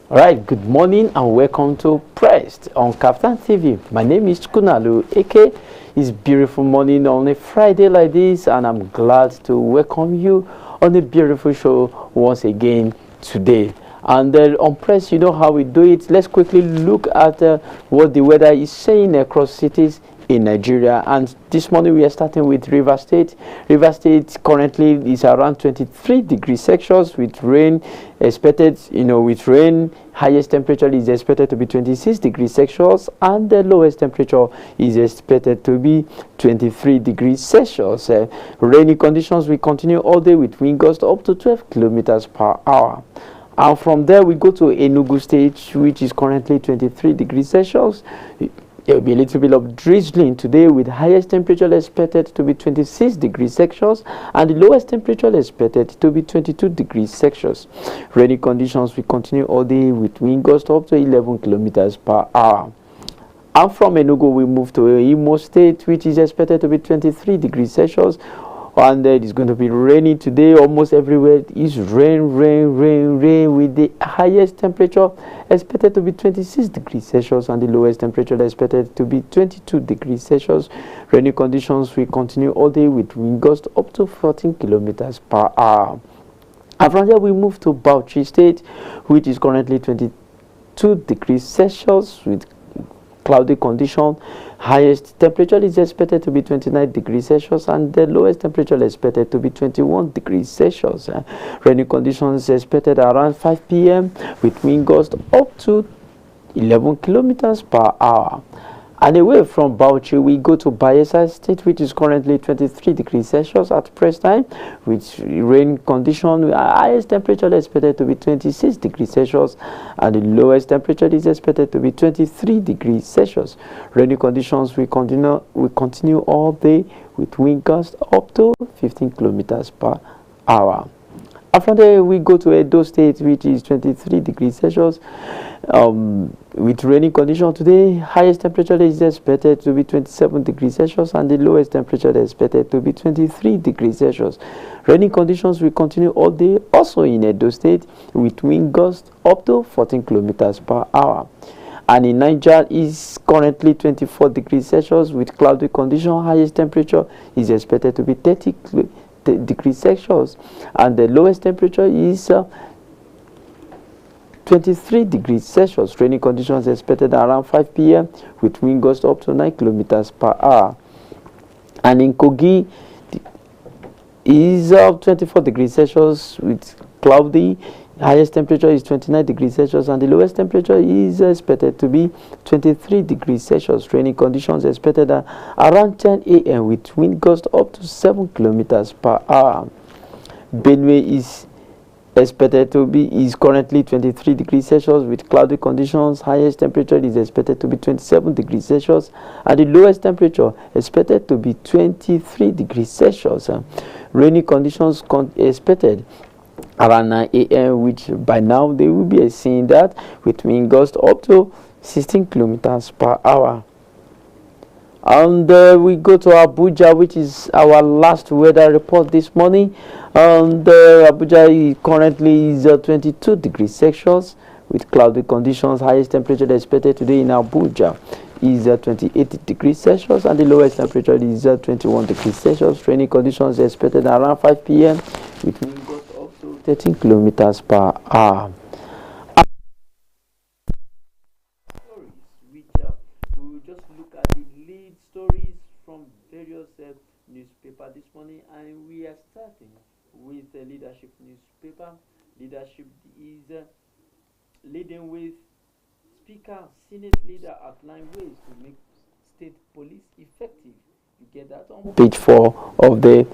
All right, good morning and welcome to Pressed on KAFTAN TV. My name is Kunalu, aka It's beautiful morning on a Friday like this, and I'm glad to welcome you on a beautiful show once again today. And on Press, you know how we do it. Let's quickly look at what the weather is saying across cities in Nigeria. And this morning we are starting with River State. River State currently is around 23 degrees Celsius with rain expected. With rain, highest temperature is expected to be 26 degrees Celsius and the lowest temperature is expected to be 23 degrees Celsius. Rainy conditions will continue all day with wind gusts up to 12 kilometers per hour. And from there we go to Enugu State, which is currently 23 degrees Celsius. There will be a little bit of drizzling today with highest temperature expected to be 26 degrees Celsius and the lowest temperature expected to be 22 degrees Celsius. Rainy conditions will continue all day with wind gusts up to 11 kilometers per hour. And from Enugu we move to Imo State, which is expected to be 23 degrees Celsius. And it is going to be rainy today. Almost everywhere is rain with the highest temperature expected to be 26 degrees Celsius and the lowest temperature expected to be 22 degrees Celsius. Rainy conditions will continue all day with wind gusts up to 14 kilometers per hour. And from there we move to Bauchi State, which is currently 22 degrees Celsius with cloudy condition. Highest temperature is expected to be 29 degrees Celsius and the lowest temperature expected to be 21 degrees Celsius. Rainy conditions expected around 5 p.m. with wind gusts up to 11 kilometers per hour. And away from Bauchi, we go to Bayelsa State, which is currently 23 degrees Celsius at press time, with rain condition. Highest temperature expected to be 26 degrees Celsius, and the lowest temperature is expected to be 23 degrees Celsius. Rainy conditions will continue all day with wind gusts up to 15 kilometers per hour. After that, we go to Edo State, which is 23 degrees Celsius. With rainy condition today, highest temperature is expected to be 27 degrees Celsius and the lowest temperature is expected to be 23 degrees Celsius. Rainy conditions will continue all day also in Edo State with wind gusts up to 14 kilometers per hour. And in Niger is currently 24 degrees Celsius with cloudy condition. Highest temperature is expected to be 30 degrees Celsius and the lowest temperature is 23 degrees Celsius. Rainy conditions expected around 5 p.m. with wind gusts up to 9 kilometers per hour. And in Kogi is 24 degrees Celsius with cloudy. Highest temperature is 29 degrees Celsius and the lowest temperature is expected to be 23 degrees Celsius. Rainy conditions expected around 10 a.m. with wind gusts up to 7 kilometers per hour. Benue is currently 23 degrees Celsius with cloudy conditions. Highest temperature is expected to be 27 degrees Celsius and the lowest temperature expected to be 23 degrees Celsius. Rainy conditions expected around 9 a.m. which by now they will be seeing that with wind gusts up to 16 kilometers per hour. And we go to Abuja, which is our last weather report this morning. And Abuja currently is 22 degrees Celsius with cloudy conditions. Highest temperature expected today in Abuja is 28 degrees Celsius and the lowest temperature is 21 degrees Celsius. Rainy conditions expected around 5 p.m. with wind gusts up to 13 kilometers per hour. We will just look at the lead stories from various newspapers this morning, and we are starting with the Leadership newspaper. Leadership is leading with Speaker, Senate leader outline ways to make state police effective. You get that on page 4 of the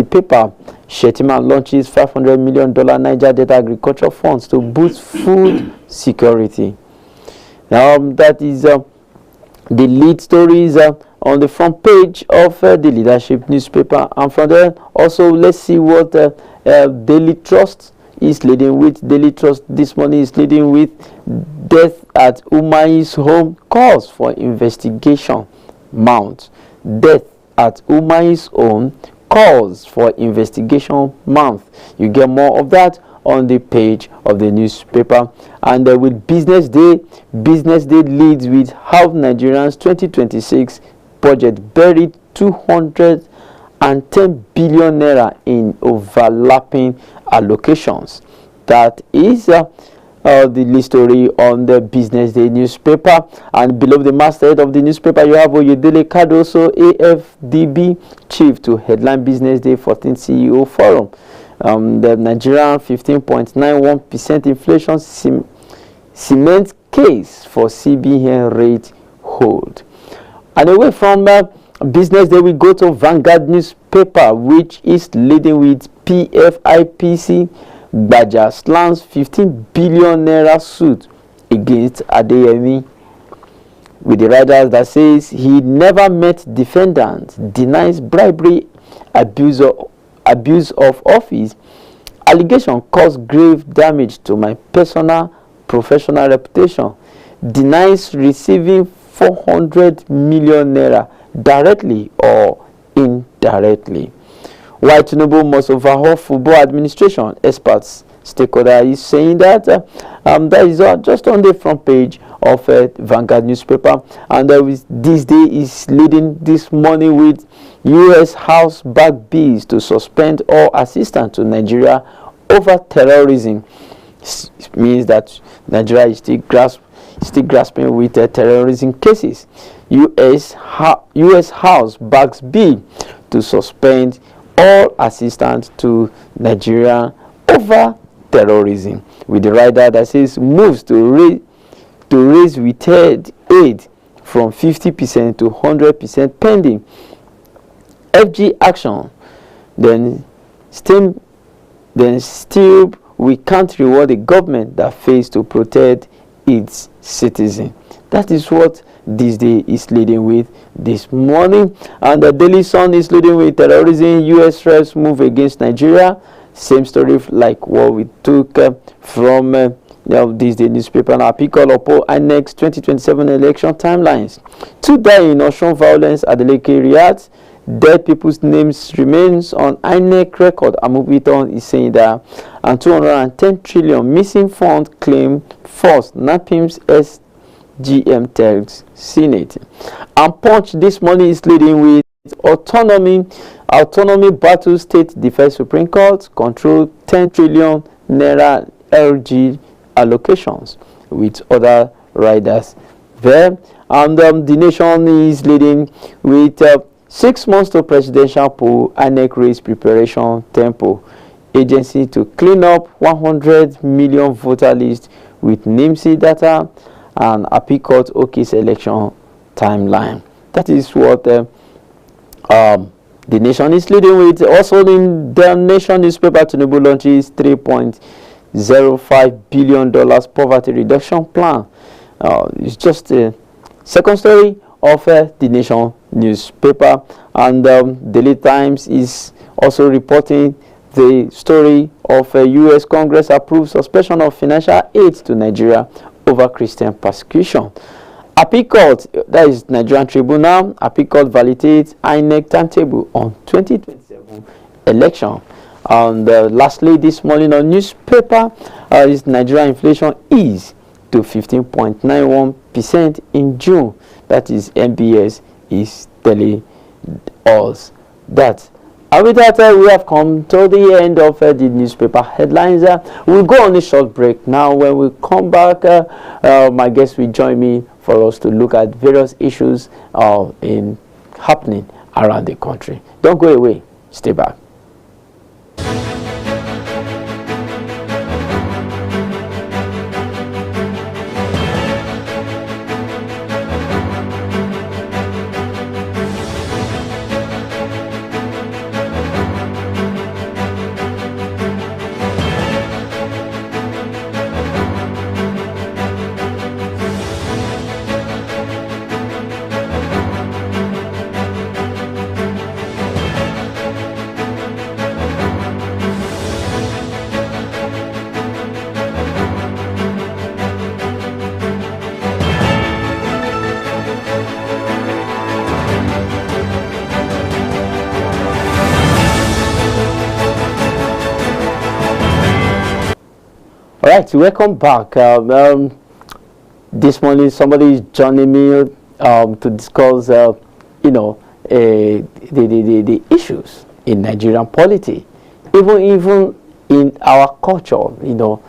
paper. Shettima launches $500 million Niger Delta Agriculture Funds to boost food security. That is the lead stories on the front page of the Leadership newspaper. And from there, also let's see what Daily Trust is leading with. Daily Trust this morning is leading with death at Umahi's home, calls for investigation mount. Death at Umahi's home, calls for investigation mount. You get more of that on the page of the newspaper. And with Business Day leads with how Nigerians 2026 budget buried 210 billion naira in overlapping allocations. That is the lead story on the Business Day newspaper. And below the masthead of the newspaper, you have Oyedele Cardoso, AFDB chief, to headline Business Day 14th CEO Forum. The Nigerian 15.91% inflation cement case for CBN rate hold. And away from Business Day, we go to Vanguard newspaper, which is leading with PFIPC Gbaja slams 15 billion naira suit against Adeyemi, with the riders that says he never met defendant, denies bribery, abuse of office, allegation caused grave damage to my professional reputation, denies receiving 400 million naira directly or indirectly. Why Tinubu must overhaul football administration, experts stakeholder is saying that that is just on the front page of Vanguard newspaper. And this day is leading this morning with U.S. House back bills to suspend all assistance to Nigeria over terrorism. It means that Nigeria is still grasping with terrorism cases. U.S. House backs bill to suspend all assistance to Nigeria over terrorism, with the rider that says moves to raise withheld aid from 50% to 100% pending. FG action, then still we can't reward a government that fails to protect its citizens. That is what this day is leading with this morning. And the Daily Sun is leading with terrorism, U.S. reps move against Nigeria. Same story like what we took from this day newspaper. Now, Pickle Oppo INEC 2027 election timelines. 2 die in Osun violence at the Lake Riyadh. Dead people's names remains on INEC record. Amubiton is saying that, and 210 trillion missing fund claim force NAPIM's SGM tells Senate. And Punch this morning is leading with autonomy battle, state defense Supreme Court control 10 trillion naira LG allocations, with other riders there. And the Nation is leading with 6 months to presidential poll, INEC raise preparation tempo, agency to clean up 100 million voter list with NIMC data, and Appeal Court OK's election timeline. That is what the Nation is leading with. Also in the Nation newspaper, Tinubu launches $3.05 billion poverty reduction plan. It's just a second story of the Nation newspaper. And Daily Times is also reporting the story of U.S. Congress approves suspension of financial aid to Nigeria over Christian persecution. Appeal Court, that is Nigerian Tribunal, Appeal Court validates INEC timetable on 2027 election. And lastly, this morning on newspaper, is Nigerian inflation ease to 15.91% in June. That is MBS is telling us that. And with that, we have come to the end of the newspaper headlines. We'll go on a short break now. When we come back, my guest will join me for us to look at various issues happening around the country. Don't go away. Stay back. right, welcome back. This morning, somebody is joining me to discuss, you know, the issues in Nigerian polity, even in our culture. You know,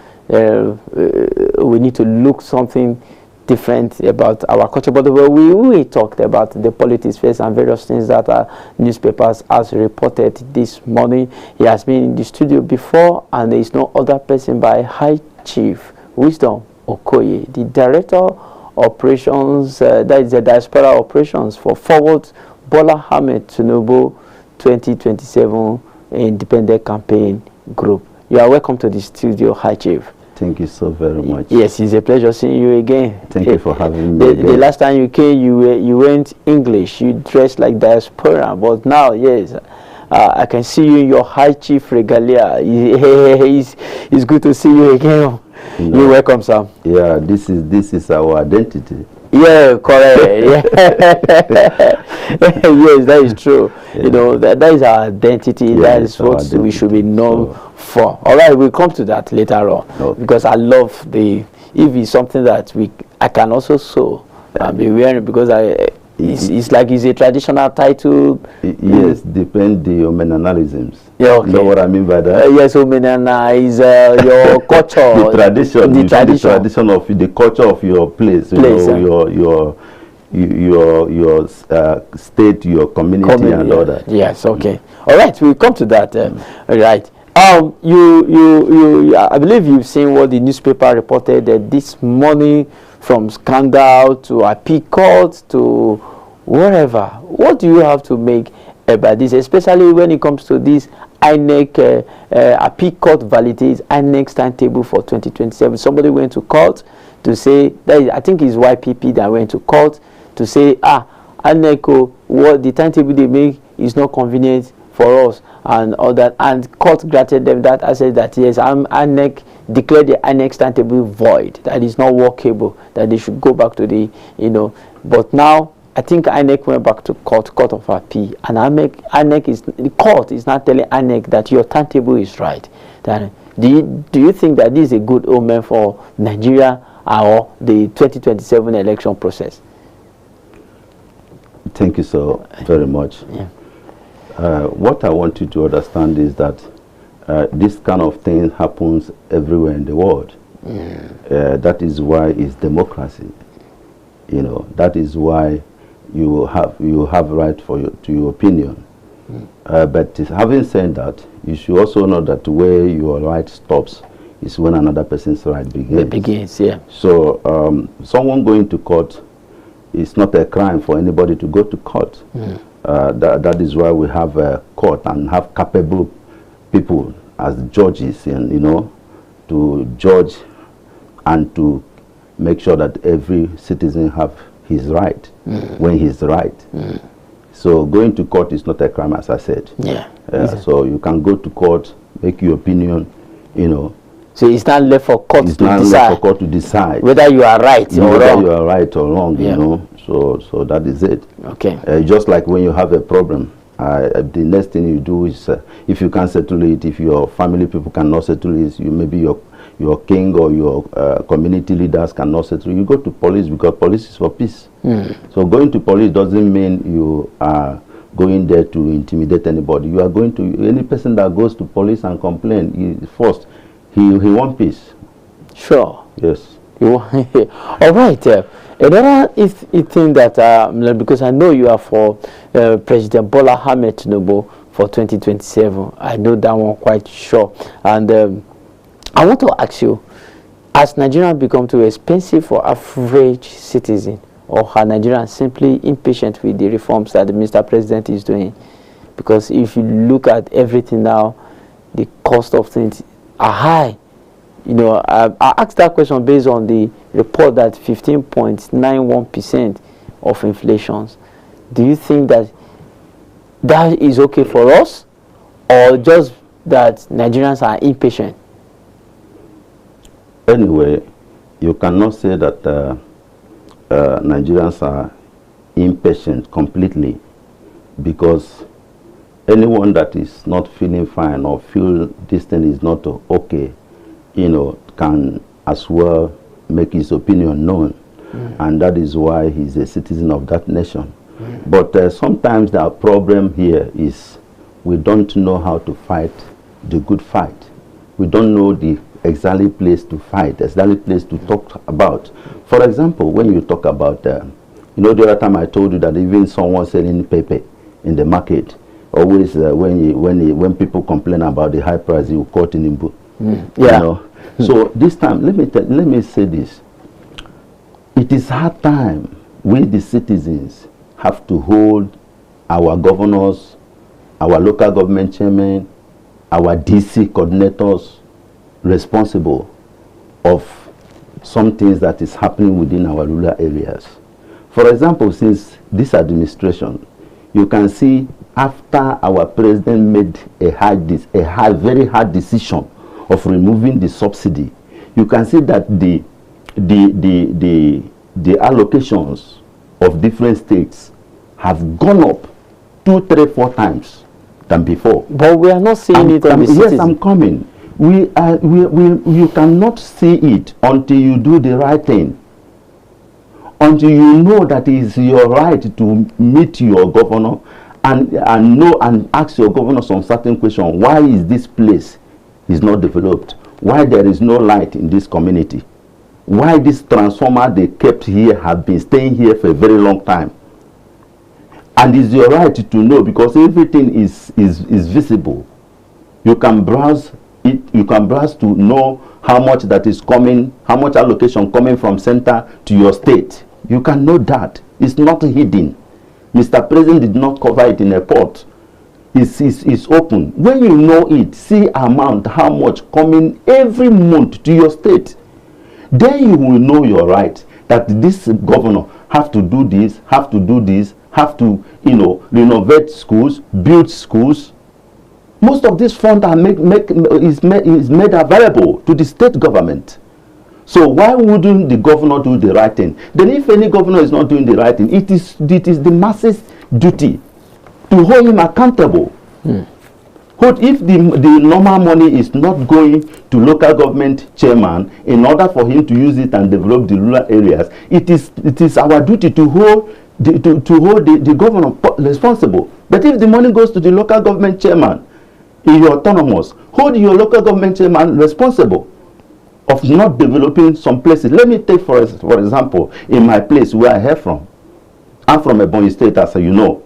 we need to look something different about our culture. But we talked about the politics first and various things that our newspapers has reported this morning. He has been in the studio before, and there is no other person by High Chief Wisdom Okoye, the Director Operations, that is the Diaspora Operations for Forward Bola Ahmed Tinubu 2027 Independent Campaign Group. You are welcome to the studio, High Chief. Thank you so very much. Yes, it's a pleasure seeing you again. Thank you for having me. The last time you came, you went English. You dressed like diaspora, but now, yes, I can see you in your High Chief regalia. It's good to see you again. You're welcome, sir. Yeah, this is our identity. Yeah, correct. Yeah. Yes, that is true. Yeah. You know, that is our identity. Yeah, that is what we should be known for. All right, we'll come to that later on. Okay. Because I love if it's something that I can also sew and be wearing, because it's like it's a traditional title. Yes, depend the mannerisms. Yeah, okay. You know what I mean by that? Yes, Omenana is your culture. The tradition of the culture of your place. Your state, your community, and all that. Yes, okay. All right, we'll come to that. Right. I believe you've seen what the newspaper reported this morning, from scandal to appeal court to whatever. What do you have to make about this, especially when it comes to this INEC appeal court validates INEC's timetable for 2027? Somebody went to court to say that I think it's YPP that went to court to say, INEC, what the timetable they make is not convenient for us and all that, and court granted them that. I said that yes, INEC declared the INEC timetable void, that is not workable, that they should go back to the, but now I think INEC went back to court of appeal, and the court is not telling INEC that your timetable is right. That, do you think that this is a good omen for Nigeria or the 2027 election process? Thank you so very much. Yeah. What I want you to understand is that this kind of thing happens everywhere in the world. That is why it's democracy. That is why you have right to your opinion. But having said that, you should also know that where your right stops is when another person's right begins. It begins, yeah. So someone going to court, it's not a crime for anybody to go to court. That is why we have a court and have capable people as judges, and to judge and to make sure that every citizen have his right when he's right. So going to court is not a crime, as I said. Yeah. So you can go to court, make your opinion, So it's not left for court to decide. It's not left for court to decide whether you are right or wrong. You are right or wrong, So that is it. Okay. Just like when you have a problem, the next thing you do is, if you can't settle it, if your family people cannot settle it, maybe your king or your community leaders cannot settle, you go to police, because police is for peace. So going to police doesn't mean you are going there to intimidate anybody. You are going to, any person that goes to police and complain, first, he wants peace. Sure. Yes. All right. Another thing that, because I know you are for President Bola Ahmed Tinubu for 2027. I know that one quite sure. And I want to ask you, has Nigeria become too expensive for average citizen, or are Nigerians simply impatient with the reforms that the Mr. President is doing? Because if you look at everything now, the cost of things are high. I asked that question based on the report that 15.91% of inflation. Do you think that is okay for us, or just that Nigerians are impatient? Anyway, you cannot say that Nigerians are impatient completely, because anyone that is not feeling fine or feel this thing is not okay can as well make his opinion known. And that is why he's a citizen of that nation. But sometimes the problem here is we don't know how to fight the good fight. We don't know the exactly place to fight, exactly place to talk about. For example, when you talk about, the other time I told you that even someone selling paper in the market, always when people complain about the high price, you quote in book. So this time, let me say this. It is hard time. We, the citizens, have to hold our governors, our local government chairmen, our DC coordinators responsible of some things that is happening within our rural areas. For example, since this administration, you can see after our president made a very hard decision of removing the subsidy, you can see that the allocations of different states have gone up 2, 3, 4 times than before. But we are not seeing it on the citizens. Yes, I'm coming. You cannot see it until you do the right thing. Until you know that it is your right to meet your governor and know and ask your governor some certain question. Why is this place is not developed? Why there is no light in this community? Why this transformer they kept here have been staying here for a very long time? And it's your right to know, because everything is visible. You can browse it. You can browse to know how much that is coming, how much allocation coming from center to your state. You can know that. It's not hidden. Mr. President did not cover it in a pot. It's open. When you know it, see amount, how much coming every month to your state. Then you will know your right, that this governor have to do this, have to do this, have to, renovate schools, build schools. Most of this fund are is made available to the state government. So why wouldn't the governor do the right thing? Then if any governor is not doing the right thing, it is the masses' duty to hold him accountable. If the normal money is not going to local government chairman in order for him to use it and develop the rural areas, it is our duty to hold the governor responsible. But if the money goes to the local government chairman in your autonomous, hold your local government chairman responsible of not developing some places. Let me take for example, in my place where I hail from. I'm from Ebonyi State, as you know.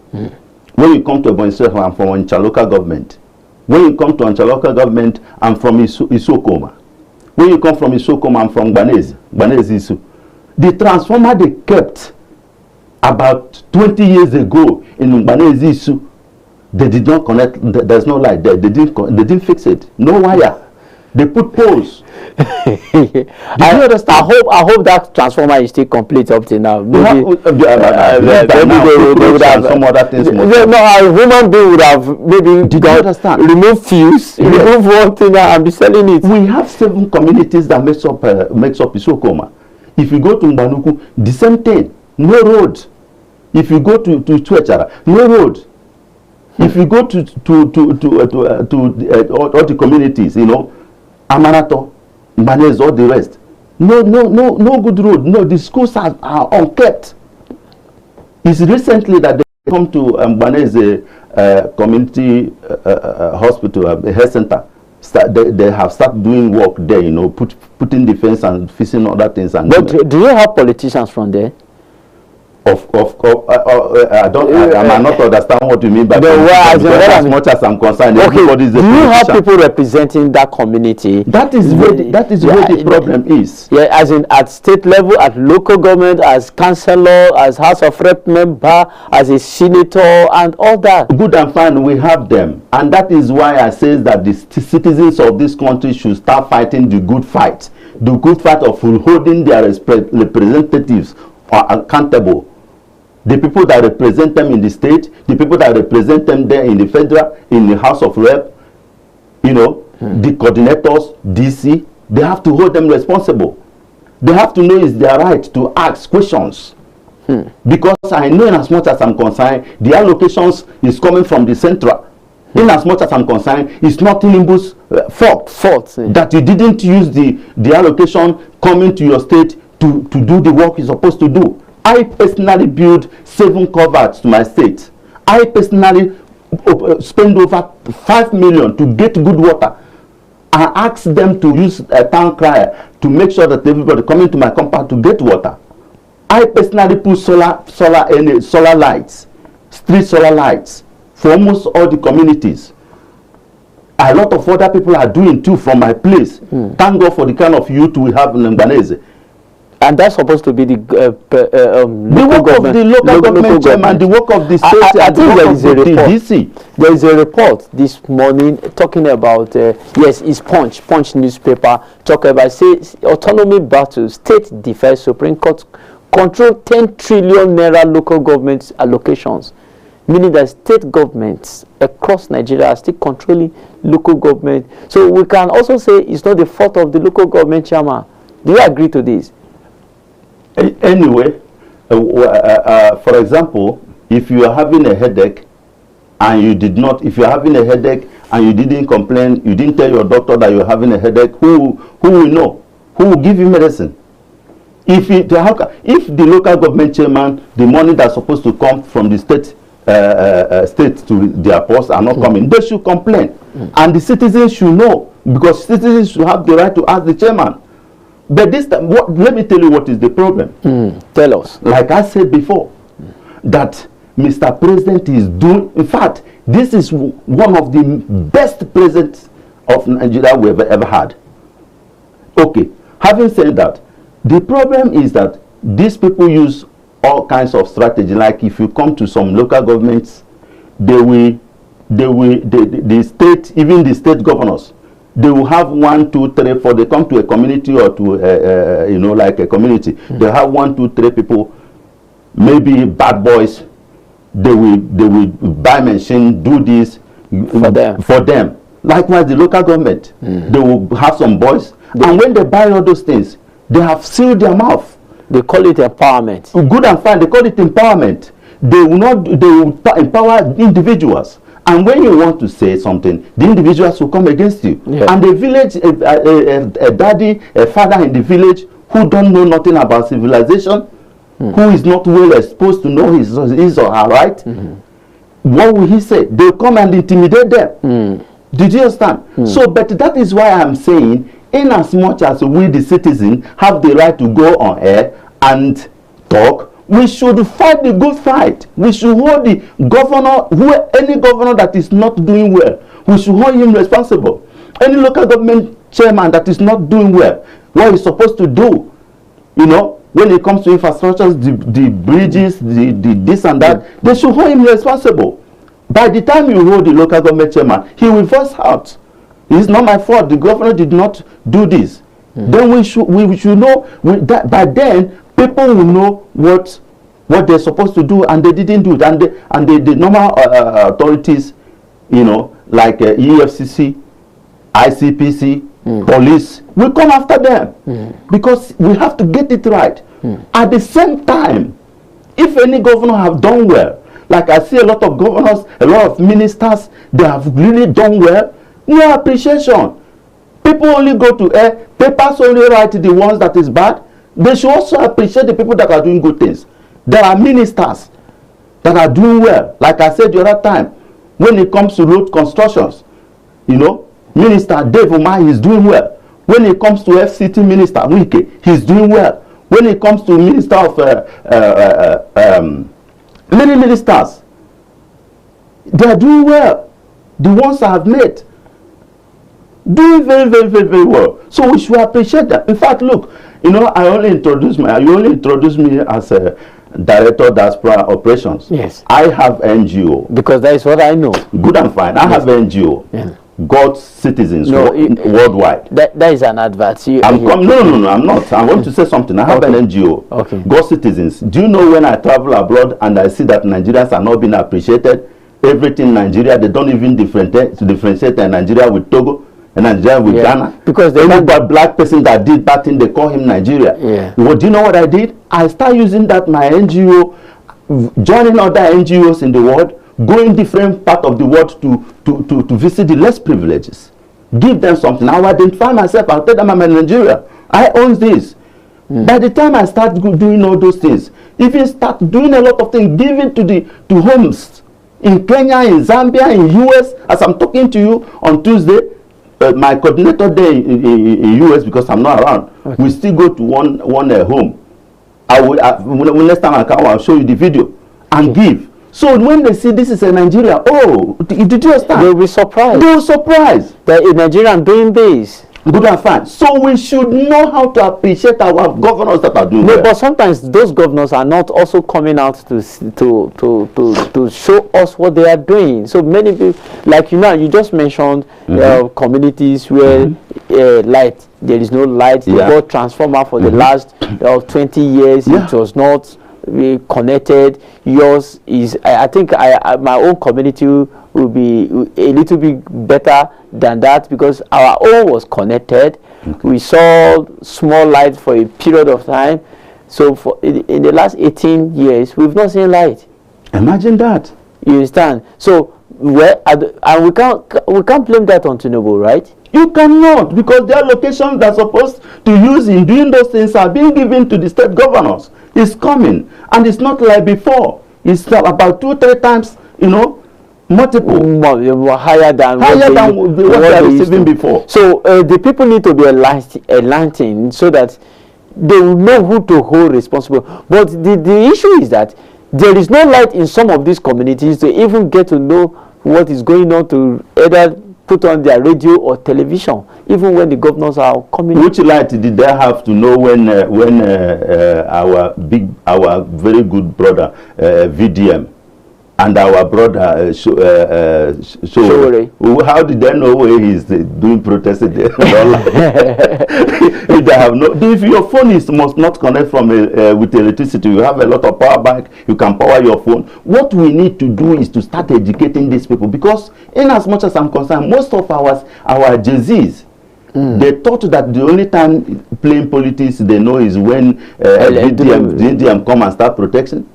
When you come to Ebonyi State, I'm from Onitsha local government. When you come to Onitsha local government, I'm from Isokoma. When you come from Isokoma, I'm from Gbanezi Isu. The transformer they kept about 20 years ago in Gbanezi Isu, they did not connect. There's no light there. They didn't fix it. No wire. They put poles. I hope that transformer is still complete up to now. Maybe they would have some other things. No, a human being would have maybe remove fuse, remove one thing and be selling it. We have 7 communities that makes up Isokoma. If you go to Mbanuku, the same thing. No road. If you go to Chwechara, no road. If you go to all the communities, Amarato, Mbanez, all the rest. No good road. No, the schools are unkept. It's recently that they come to Mbanez community hospital, a health center. They have started doing work there, putting the fence and fixing other things. And but do you have politicians from there? I might not understand what you mean by as much as I'm concerned. Okay. Do you have people representing that community? That is where the problem is. Yeah, as in at state level, at local government, as councillor, as House of Rep member, as a senator, and all that. Good and fine, we have them, and that is why I say that the citizens of this country should start fighting the good fight of holding their representatives accountable. The people that represent them in the state, the people that represent them there in the federal, in the House of Rep, the coordinators, DC, they have to hold them responsible. They have to know it's their right to ask questions. Because I know, in as much as I'm concerned, the allocations is coming from the central. In as much as I'm concerned, it's not Tinubu's fault that you didn't use the allocation coming to your state to do the work you're supposed to do. I personally built 7 culverts to my state. I personally spend over 5 million to get good water. I ask them to use a town crier to make sure that everybody coming to my compound to get water. I personally put solar lights, street solar lights for almost all the communities. A lot of other people are doing too from my place. Thank God for the kind of youth we have in Mbanese. And that's supposed to be the work of the local government chairman, the work of the state, and the work of the DC. There is a report this morning talking about, yes, it's Punch newspaper, talking about, says, autonomy battle, state defense, Supreme Court control 10 trillion naira local government allocations, meaning that state governments across Nigeria are still controlling local government. So we can also say it's not the fault of the local government chairman. Do you agree to this? Anyway, for example, if you are having a headache and you did not, if you're having a headache and you didn't complain, you didn't tell your doctor that you're having a headache, who will know? Who will give you medicine? If the local government chairman, the money that's supposed to come from the state to their posts are not coming, they should complain. And the citizens should know, because citizens should have the right to ask the chairman. But this time, let me tell you what is the problem. Tell us. Like I said before, that Mr. President is doing, in fact, this is one of the best presidents of Nigeria we've ever had. Okay, having said that, the problem is that these people use all kinds of strategy. Like if you come to some local governments, the state, even the state governors, they will have 1, 2, 3, 4. They come to a community or to like a community. They have 1, 2, 3 people, maybe bad boys. They will buy machine, do this for them. Likewise, the local government, they will have some boys, and when they buy all those things, they have sealed their mouth. They call it empowerment. Good and fine. They call it empowerment. They will not. They will empower individuals. And when you want to say something, the individuals will come against you. Yeah. And the village, a daddy, a father in the village who don't know nothing about civilization, who is not well exposed to know his or her right, what will he say? They'll come and intimidate them. Did you understand? So, but that is why I'm saying, in as much as we, the citizen, have the right to go on air and talk, we should fight the good fight. We should hold the governor, any governor that is not doing well, we should hold him responsible. Any local government chairman that is not doing well, what he's supposed to do, when it comes to infrastructure, the bridges, the this and that, they should hold him responsible. By the time you hold the local government chairman, he will voice out. It's not my fault. The governor did not do this. Then we should know by then people will know what they're supposed to do, and they didn't do it. And the normal authorities, like EFCC, ICPC, police, will come after them because we have to get it right. At the same time, if any governor have done well, like I see a lot of governors, a lot of ministers, they have really done well, no appreciation. People only go to air, papers only write the ones that is bad. They should also appreciate the people that are doing good things. There are ministers that are doing well. Like I said the other time, when it comes to road constructions, Minister Dave Umar is doing well. When it comes to FCT Minister Wike, he's doing well. When it comes to Minister of many ministers, they are doing well. The ones I have met, doing very, very, very, very well. So we should appreciate that. In fact, look, you only introduced me as a director of diaspora operations. Yes. I have NGO. Because that is what I know. Good and fine. I have NGO. Yeah. God's citizens worldwide. That is an advert. No, I'm not. I want to say something. I have an NGO. Okay. God's citizens. Do you know when I travel abroad and I see that Nigerians are not being appreciated? Everything in Nigeria, they don't even differentiate Nigeria with Togo and Nigeria with Ghana. Because they know that black person that did that thing, they call him Nigeria. Yeah. Well, do you know what I did? I started using that my NGO, joining other NGOs in the world going different part of the world to visit the less privileges. Give them something. I'll identify myself. I'll tell them I'm in Nigeria. I own this. By the time I start doing all those things, even start doing a lot of things, giving to homes in Kenya, in Zambia, in US. As I'm talking to you on Tuesday, my coordinator there in US, because I'm not around, we still go to one home. Next time I come, I'll show you the video and give. So when they see this is a Nigeria, oh, did you understand? They'll be surprised. They'll surprised. That a Nigerian doing this. Good and fine. So we should know how to appreciate our governors that are doing No, well. but sometimes those governors are not also coming out to show us what they are doing. So many people, like you just mentioned communities where light, there is no light. They got transformer for the last 20 years. It was not connected. Yours is, I think my own community will be a little bit better than that, because our own was connected. We saw small light for a period of time. So for in the last 18 years, we've not seen light. Imagine that. You understand? So and we can't blame that on Tinubu, right? You cannot, because their locations they're supposed to use in doing those things are being given to the state governors. It's coming, and it's not like before. It's about 2-3 times, multiple. Higher than what they are receiving before. So the people need to be enlightened so that they will know who to hold responsible. But the issue is that there is no light in some of these communities to even get to know what is going on, to either put on their radio or television, even when the governors are coming. Which light did they have to know when our very good brother VDM and our brother Showore, how did they know where he's doing protesting there? If they have if your phone must not connect from with electricity, you have a lot of power bank, you can power your phone. What we need to do is to start educating these people, because in as much as I'm concerned, most of our Jay-Z's, they thought that the only time playing politics they know is when VDM come and start protection.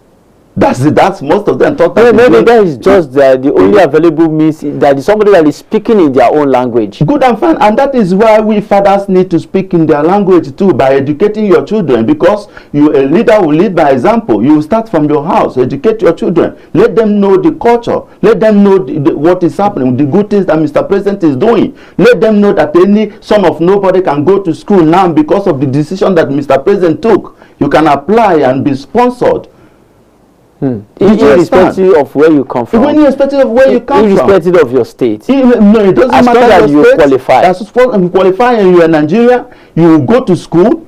That's most of them thought that. Maybe that is just the only available means, that is somebody that is speaking in their own language. Good and fine, and that is why we fathers need to speak in their language too, by educating your children, because a leader will lead by example. You start from your house, educate your children, let them know the culture, let them know what is happening, the good things that Mr. President is doing. Let them know that any son of nobody can go to school now because of the decision that Mr. President took. You can apply and be sponsored. Irrespective of where you come from. Irrespective of where you come from. Irrespective of your state. No, it doesn't matter that you qualify. As long as you qualify and you are in Nigeria, you go to school.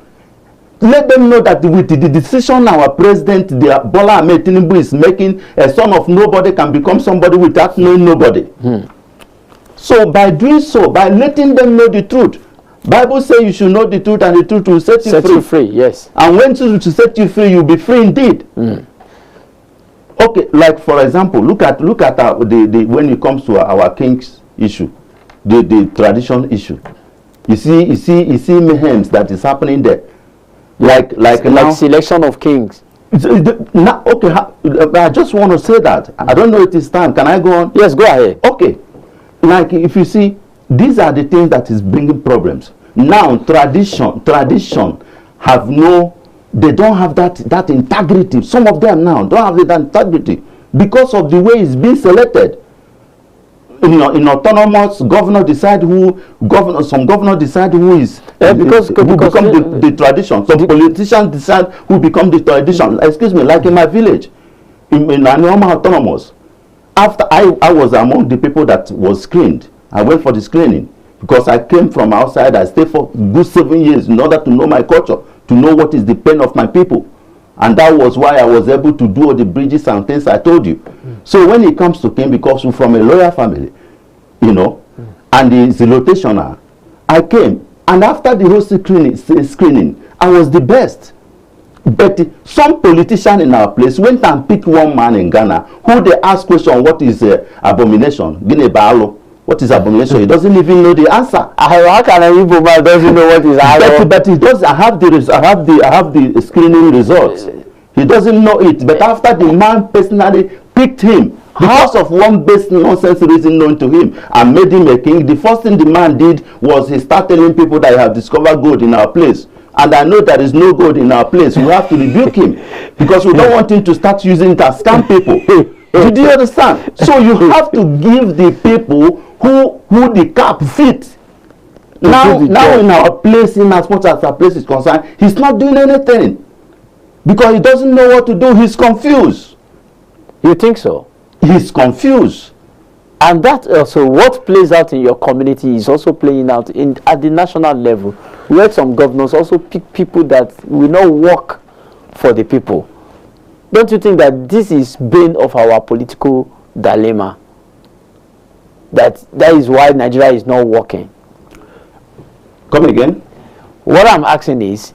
Let them know that with the decision our president, Bola Ahmed Tinubu, is making, a son of nobody can become somebody without knowing nobody. So by doing so, by letting them know the truth, Bible says you should know the truth, and the truth will set you free. Set you free, yes. And when truth will set you free, you'll be free indeed. Okay, like for example, look at when it comes to our king's issue, the tradition issue. You see mayhems that is happening there, like now, selection of kings. Now, okay, I just want to say that. I don't know if it's time. Can I go on? Yes, go ahead. Okay, like if you see, these are the things that is bringing problems. Now, tradition have no. They don't have that integrity. Some of them now don't have that integrity because of the way it's being selected. In autonomous, some governor decide who is because become the tradition. Some politicians decide who become the tradition. Excuse me, like in my village, in Anoma autonomous. After I was among the people that was screened. I went for the screening because I came from outside. I stayed for good 7 years in order to know my culture, to know what is the pain of my people. And that was why I was able to do all the bridges and things I told you. So when it comes to King, because we're from a loyal family, and he's a rotational, I came. And after the whole screening, I was the best. But some politician in our place went and picked one man in Ghana who they asked question, what is abomination? Guinea Balo. What is abomination? He doesn't even know the answer. How can an Igbo man doesn't know what is abomination? But he does. I have the screening results. He doesn't know it. But after the man personally picked him, because of one base nonsense reason known to him and made him a king. The first thing the man did was he started telling people that he have discovered gold in our place. And I know there is no gold in our place. We have to rebuke him because we don't want him to start using it as scam people. Did you understand? So you have to give the people who the cap fits. Now in our place, in as much as our place is concerned, he's not doing anything because he doesn't know what to do. He's confused. You think so? He's confused. And that also, what plays out in your community is also playing out at the national level, where some governors also pick people that will not work for the people. Don't you think that this is bane of our political dilemma? That is why Nigeria is not working. Come again? What I'm asking is,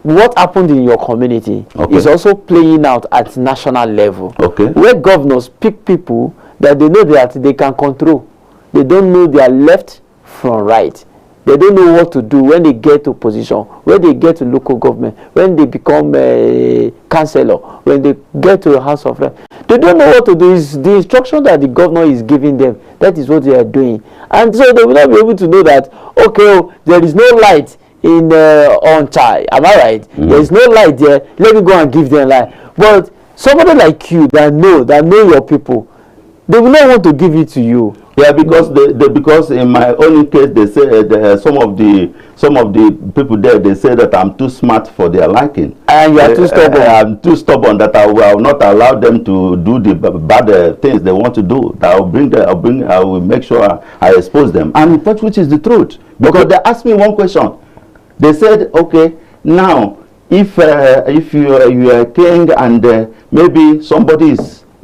what happened in your community is also playing out at national level, where governors pick people that they know that they can control. They don't know their left from right. They don't know what to do when they get to position, when they get to local government, when they become a councillor, when they get to a house of rep. They don't know what to do. It's the instruction that the governor is giving them. That is what they are doing. And so they will not be able to know that, okay, there is no light in on Chai. Am I right? There is no light there. Let me go and give them light. But somebody like you that know your people, they will not want to give it to you. Yeah, because because in my own case they say some of the people there, they say that I'm too smart for their liking. And you are too stubborn. I'm too stubborn that I will not allow them to do the bad things they want to do. That I will make sure I expose them. And that which is the truth. Because they asked me one question. They said, okay, now if you are a king and maybe somebody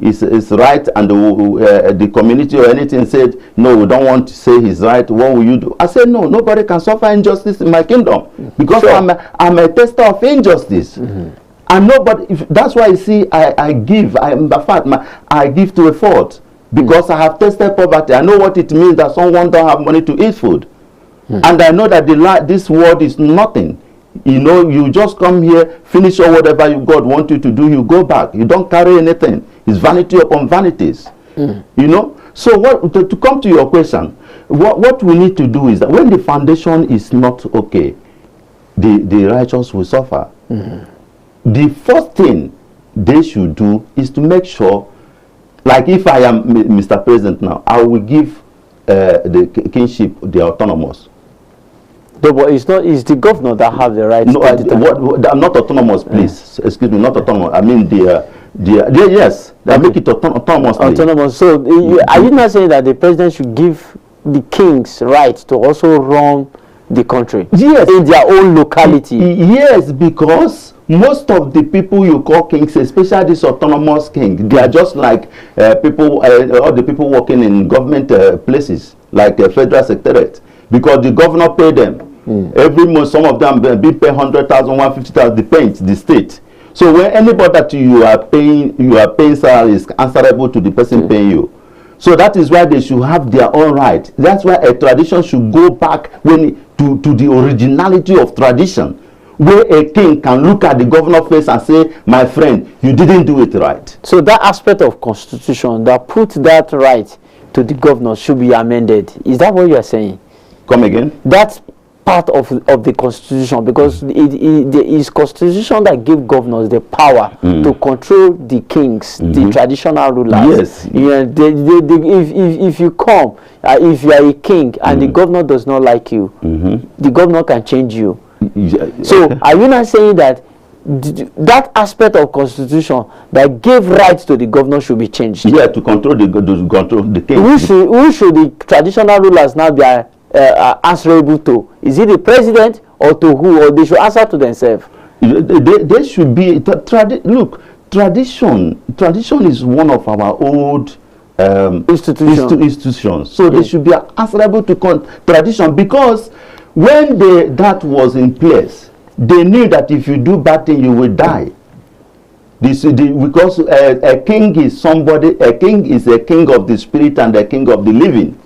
is right and the community or anything said, no, we don't want to say he's right, what will you do? I said, no, nobody can suffer injustice in my kingdom because I'm a tester of injustice. And nobody, that's why you see I give to a fault because I have tested poverty. I know what it means that someone don't have money to eat food. And I know that this world is nothing. You know, you just come here, finish or whatever God wants you to do, you go back. You don't carry anything. It's vanity upon vanities. You know? So to come to your question, what we need to do is that when the foundation is not okay, the righteous will suffer. The first thing they should do is to make sure, like if I am Mr. President now, I will give the kingship the autonomous. No, but it's the governor that have the right. No, I'm not autonomous, please. Excuse me, not autonomous. I mean yes, they make it autonomous. Autonomous. So are you not saying that the president should give the kings right to also run the country? Yes, in their own locality. Yes, because most of the people you call kings, especially this autonomous king, they are just like people, all the people working in government places, like the federal secretariat, because the governor pay them. Every month, some of them be pay 100,000, 150,000, depends the state. So when anybody that you are paying salary is answerable to the person paying you. So that is why they should have their own right. That's why a tradition should go back to the originality of tradition, where a king can look at the governor's face and say, my friend, you didn't do it right. So that aspect of constitution that put that right to the governor should be amended. Is that what you are saying? Come again? That's part of the constitution, because it is constitution that give governors the power to control the kings, the traditional rulers. Yes. Yeah, if you come, if you are a king and the governor does not like you, the governor can change you. So are you not saying that that aspect of constitution that gave rights to the governor should be changed? Yeah, to control the king. Who should the traditional rulers now be answerable to? Is it the president or to who? Or they should answer to themselves? They should be look, tradition is one of our old institutions. So they should be answerable to tradition, because when that was in place, they knew that if you do bad thing, you will die. Because a king is somebody, a king is a king of the spirit and a king of the living.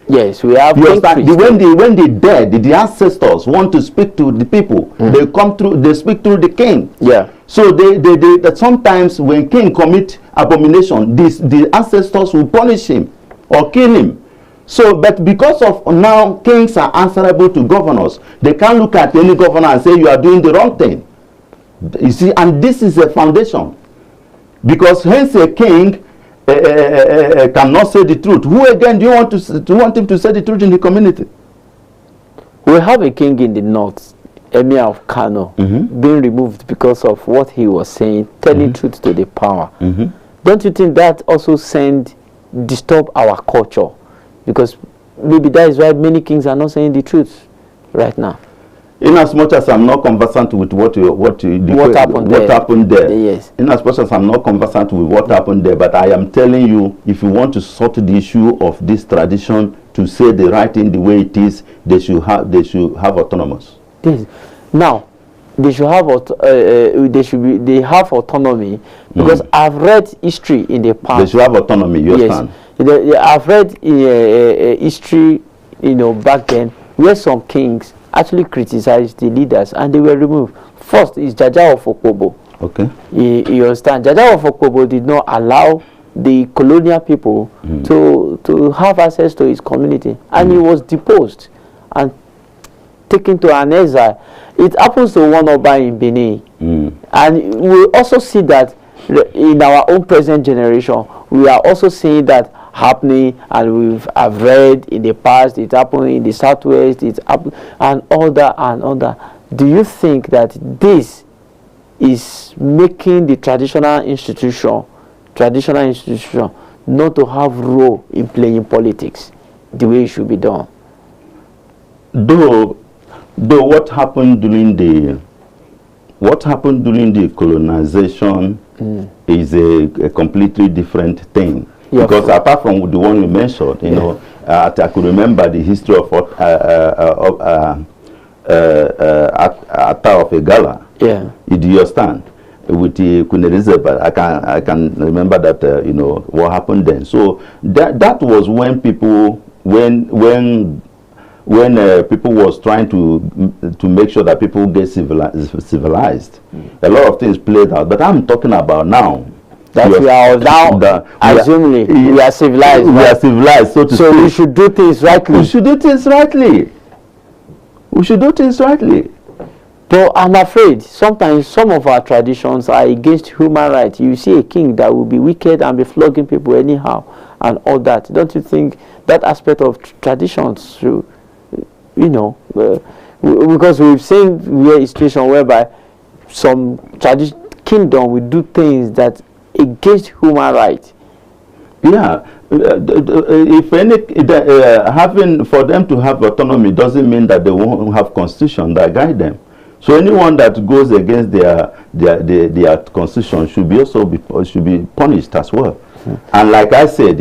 Yes, we have. When the dead, the ancestors want to speak to the people, they come through. They speak through the king. Yeah. So that sometimes when king commit abomination, the ancestors will punish him or kill him. So, but because of now kings are answerable to governors, they can't look at any governor and say you are doing the wrong thing. You see, and this is a foundation. Because hence a king cannot say the truth. Who again do you want him to say the truth in the community? We have a king in the north, Emir of Kano, being removed because of what he was saying, telling truth to the power. Don't you think that also disturb our culture? Because maybe that is why many kings are not saying the truth right now. In as much as I'm not conversant with what happened there. Yes. In as much as I'm not conversant with what happened there, but I am telling you, if you want to sort the issue of this tradition to say the right thing the way it is, they should have autonomous. Yes. Now, they should have they have autonomy, because I've read history in the past. They should have autonomy. You understand? I've read history, back then, where some kings actually criticized the leaders and they were removed. First is Jaja of Okobo. Okay. You understand? Jaja of Okobo did not allow the colonial people to have access to his community, and he was deposed and taken to an exile. It happens to one Oba in Benin. And we also see that in our own present generation, we are also seeing that happening, and I've read in the past it happened in the southwest, it happened, and all that. Do you think that this is making the traditional institution not to have role in playing politics the way it should be done? Though what happened during the colonization is a completely different thing. Yeah, because apart from the one you mentioned, I could remember the history of Atta of Egala. Yeah. Do you understand? With the Queen Elizabeth, I can remember that what happened then. So that was when people people was trying to make sure that people get civilized. A lot of things played out, but I'm talking about now. That we are now, assuming we are civilized. We are civilized, so to speak. We should do things rightly. We should do things rightly. We should do things rightly. But I'm afraid sometimes some of our traditions are against human rights. You see a king that will be wicked and be flogging people anyhow and all that. Don't you think that aspect of traditions should, because we've seen a situation whereby some kingdom will do things that against human rights. Yeah, if having for them to have autonomy doesn't mean that they won't have constitution that guide them. So anyone that goes against their constitution should be punished as well. And like I said,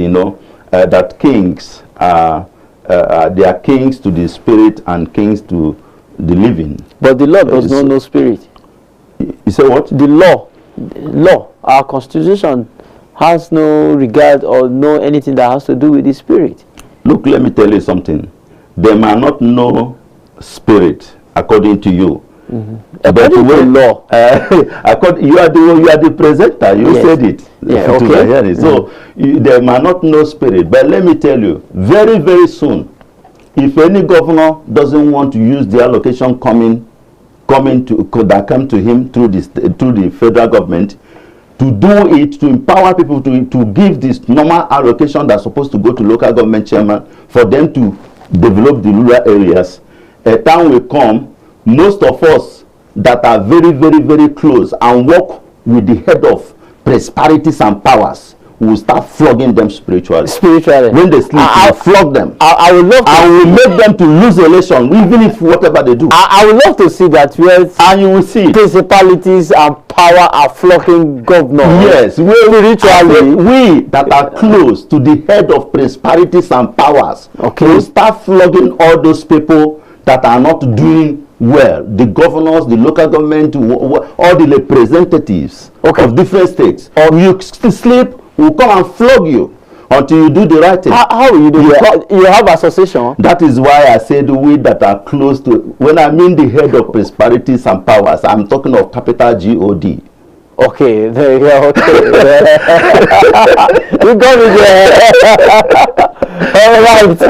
that kings they are kings to the spirit and kings to the living. But the law does not know spirit. You say what? The law, our constitution has no regard or no anything that has to do with the spirit. Look, let me tell you something. They might not know spirit according to you. According to law. You are the presenter. You said it. Yeah, okay. So they might not know spirit. But let me tell you, very, very soon, if any governor doesn't want to use the allocation that come to him through the federal government, to do it, to empower people to give this normal allocation that's supposed to go to local government chairman for them to develop the rural areas, a time will come, most of us that are very, very, very close and work with the head of prosperities and powers will start flogging them spiritually. When they sleep, I'll flog them. I will make them to lose election, even if whatever they do. I would love to see that and you will see principalities and power are flogging governors. Yes, we that are close to the head of prosperities and powers will start flogging all those people that are not doing well. The governors, the local government, all the representatives of different states. Or you sleep, will come and flog you until you do the right thing. How will you do that? You have association. That is why I said we that are close to, when I mean the head of prosperities and powers, I'm talking of capital God. Okay, there you go. Okay. You got me there. All right.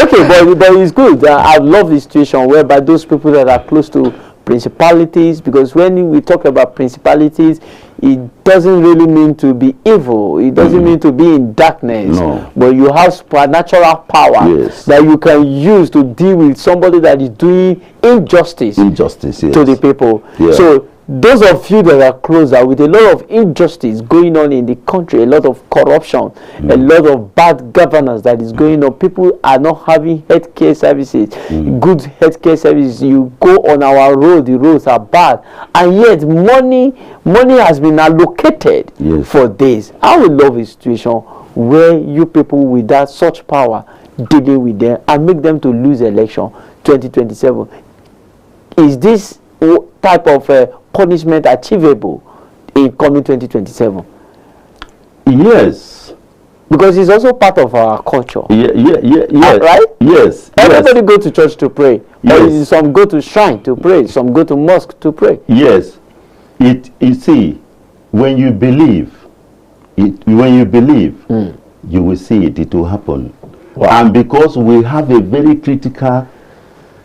Okay, but it's good. I love the situation whereby those people that are close to principalities, because when we talk about principalities, it doesn't really mean to be evil. It doesn't mean to be in darkness. No. But you have supernatural power that you can use to deal with somebody that is doing injustice. Injustice, yes. To the people. Yeah. So those of you that are closer, with a lot of injustice going on in the country, a lot of corruption, a lot of bad governance that is going on, people are not having healthcare services, good healthcare services. You go on our road, the roads are bad, and yet money has been allocated for this. I would love a situation where you people with that such power dealing with them and make them to lose election 2027. Is this type of punishment achievable in coming 2027? Yes, because it's also part of our culture. Yes. Right? Yes. Everybody go to church to pray. Yes. Or some go to shrine to pray. Some go to mosque to pray. Yes. You see, when you believe, you will see it. It will happen. Wow. And because we have a very critical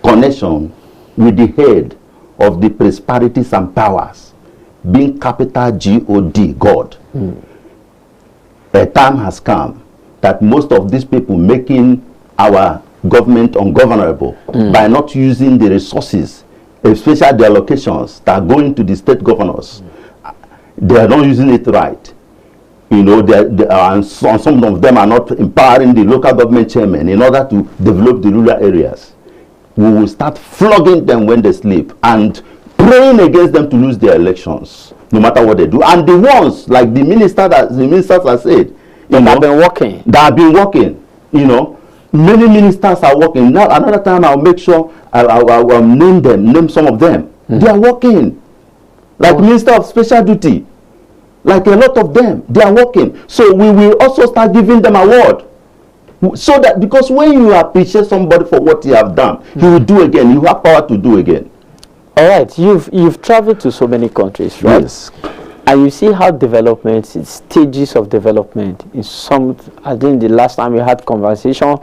connection with the head of the prosperities and powers, being capital G-O-D, God. A time has come that most of these people making our government ungovernable by not using the resources, especially the allocations that are going to the state governors. They are not using it right. You know, and some of them are not empowering the local government chairman in order to develop the rural areas. We will start flogging them when they sleep and praying against them to lose their elections, no matter what they do. And the ones, like the ministers have said, have been working. They have been working. You know, many ministers are working. Now, another time I'll make sure I'll name some of them. They are working. Like Minister of Special Duty. Like a lot of them, they are working. So we will also start giving them award. So that, because when you appreciate somebody for what he have done, he will do again. You have power to do again. All right, you've traveled to so many countries, right? Yes. And you see how development, stages of development. In some, I think the last time we had conversation,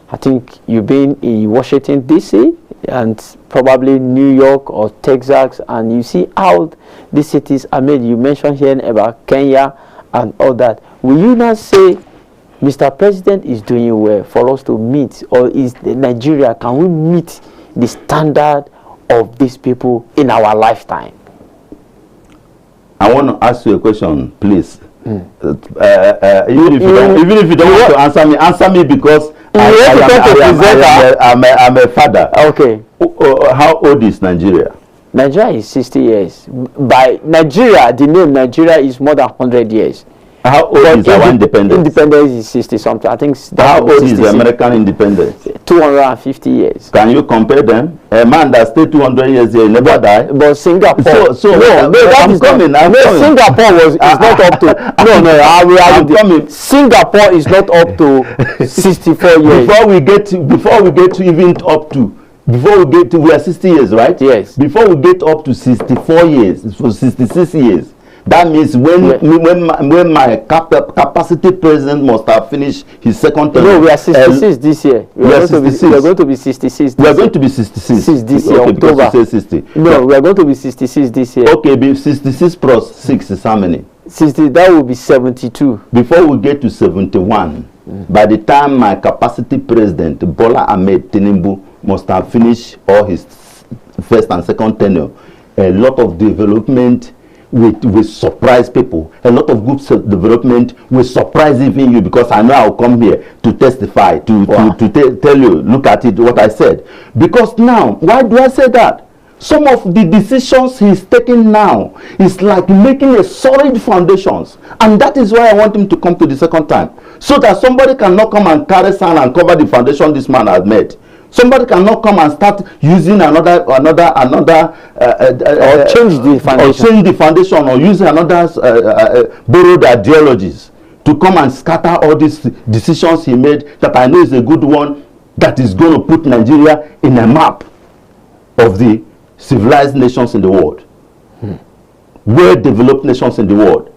I think you've been in Washington D.C. and probably New York or Texas, and you see how these cities are made. You mentioned here about Kenya and all that. Will you not say, Mr. President is doing well for us to meet, or is Nigeria, can we meet the standard of these people in our lifetime? I want to ask you a question, please. Even if you don't want to answer me because I'm a father. Okay. How old is Nigeria? Nigeria is 60 years. By Nigeria, the name Nigeria is more than 100 years. How old is our independence? Independence is 60 something. I think. How old is the American independence? 250 years. Can you compare them? A man that stayed 200 years here never died. But Singapore. I'm coming. Singapore is not up to. I'm coming. Singapore is not up to 64 years. Before we get to even up to. We are 60 years, right? Yes. Before we get up to 64 years, it's for 66 years. That means when my capacity president must have finished his second term. No, we are 66 this year. We are going to be 66. We are going to be 66 this year, okay, October. Because you say 60. No, we are going to be 66 this year. Okay, be 66 plus 6 is how many? 60. That will be 72. Before we get to 71, by the time my capacity president Bola Ahmed Tinubu must have finished all his first and second tenure, a lot of development will surprise people. A lot of good development will surprise even you, because I know I'll come here to testify, to tell you, look at it, what I said. Because now, why do I say that? Some of the decisions he's taking now is like making a solid foundations. And that is why I want him to come to the second time. So that somebody cannot come and carry sand and cover the foundation this man has made. Somebody cannot come and start using another or change the foundation, or using another borrowed ideologies to come and scatter all these decisions he made that I know is a good one, that is going to put Nigeria in a map of the civilized nations in the world. well-developed nations in the world.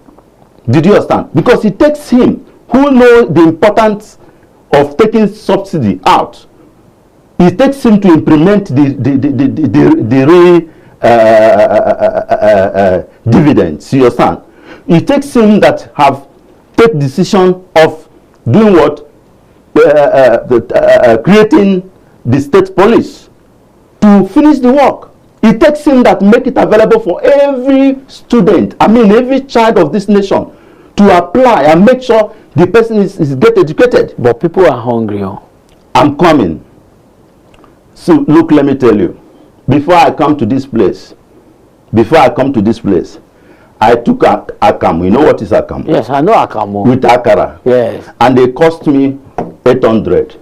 Did you understand? Because it takes him who knows the importance of taking subsidy out. It takes him to implement the dividends. You understand? It takes him that have take decision of doing what, creating the state police to finish the work. It takes him that make it available for every student, I mean every child of this nation, to apply and make sure the person is get educated. But people are hungry. Oh. I'm coming. So look, let me tell you, before I come to this place, I took akam. You know what is akam? Yes, I know akam. With akara. Yes. And they cost me 800.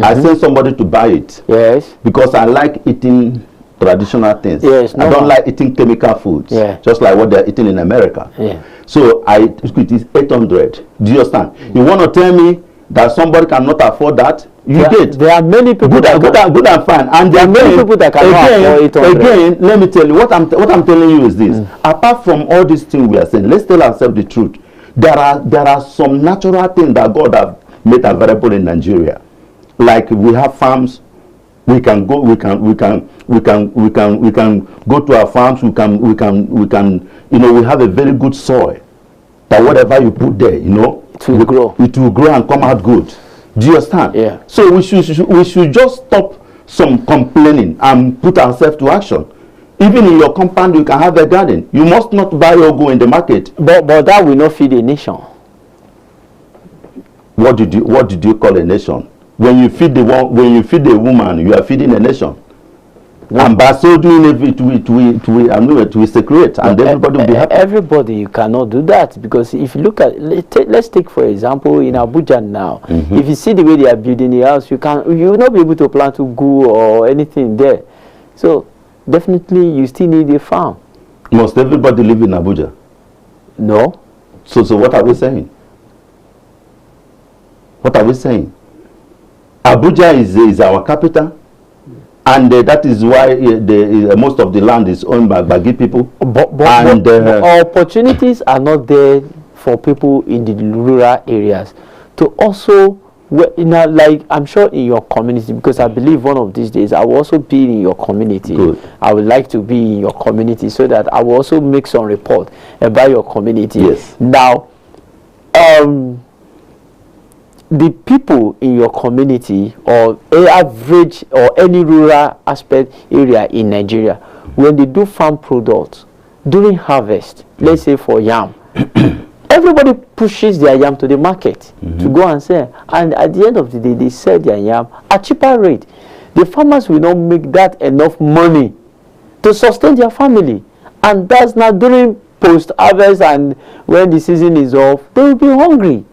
I sent somebody to buy it. Yes. Because I like eating traditional things. Yes. I don't like eating chemical foods. Yeah. Just like what they're eating in America. Yeah. So it is 800. Do you understand? You want to tell me that somebody cannot afford that? There are many people good and fine. And there are many people that cannot afford 800. Again, let me tell you what I'm telling you is this. Apart from all these things we are saying, let's tell ourselves the truth. There are some natural things that God have made available in Nigeria. Like we have farms. We can go to our farms. We can we have a very good soil that whatever you put there, it will grow. It will grow and come out good. Do you understand? Yeah. So we should just stop some complaining and put ourselves to action. Even in your compound, you can have a garden. You must not buy ugu in the market. But that will not feed a nation. What did you call a nation? When you feed the woman, you are feeding a nation. And by so doing it will secrete, and everybody will be happy. Everybody, you cannot do that, because if you look at, let's take for example in Abuja now. If you see the way they are building the house, you will not be able to plant ugu or anything there. So definitely you still need a farm. Must everybody live in Abuja? No. So what are we saying? What are we saying? Abuja is our capital, and that is why most of the land is owned by Bagi people. But opportunities are not there for people in the rural areas to also, like I'm sure in your community, because I believe one of these days I will also be in your community. Good. I would like to be in your community so that I will also make some report about your community. Yes. Now, the people in your community or average or any rural aspect area in Nigeria, when they do farm products during harvest, let's say for yam, everybody pushes their yam to the market to go and sell, and at the end of the day they sell their yam at cheaper rate. The farmers will not make that enough money to sustain their family, and that's not during post harvest, and when the season is off they will be hungry.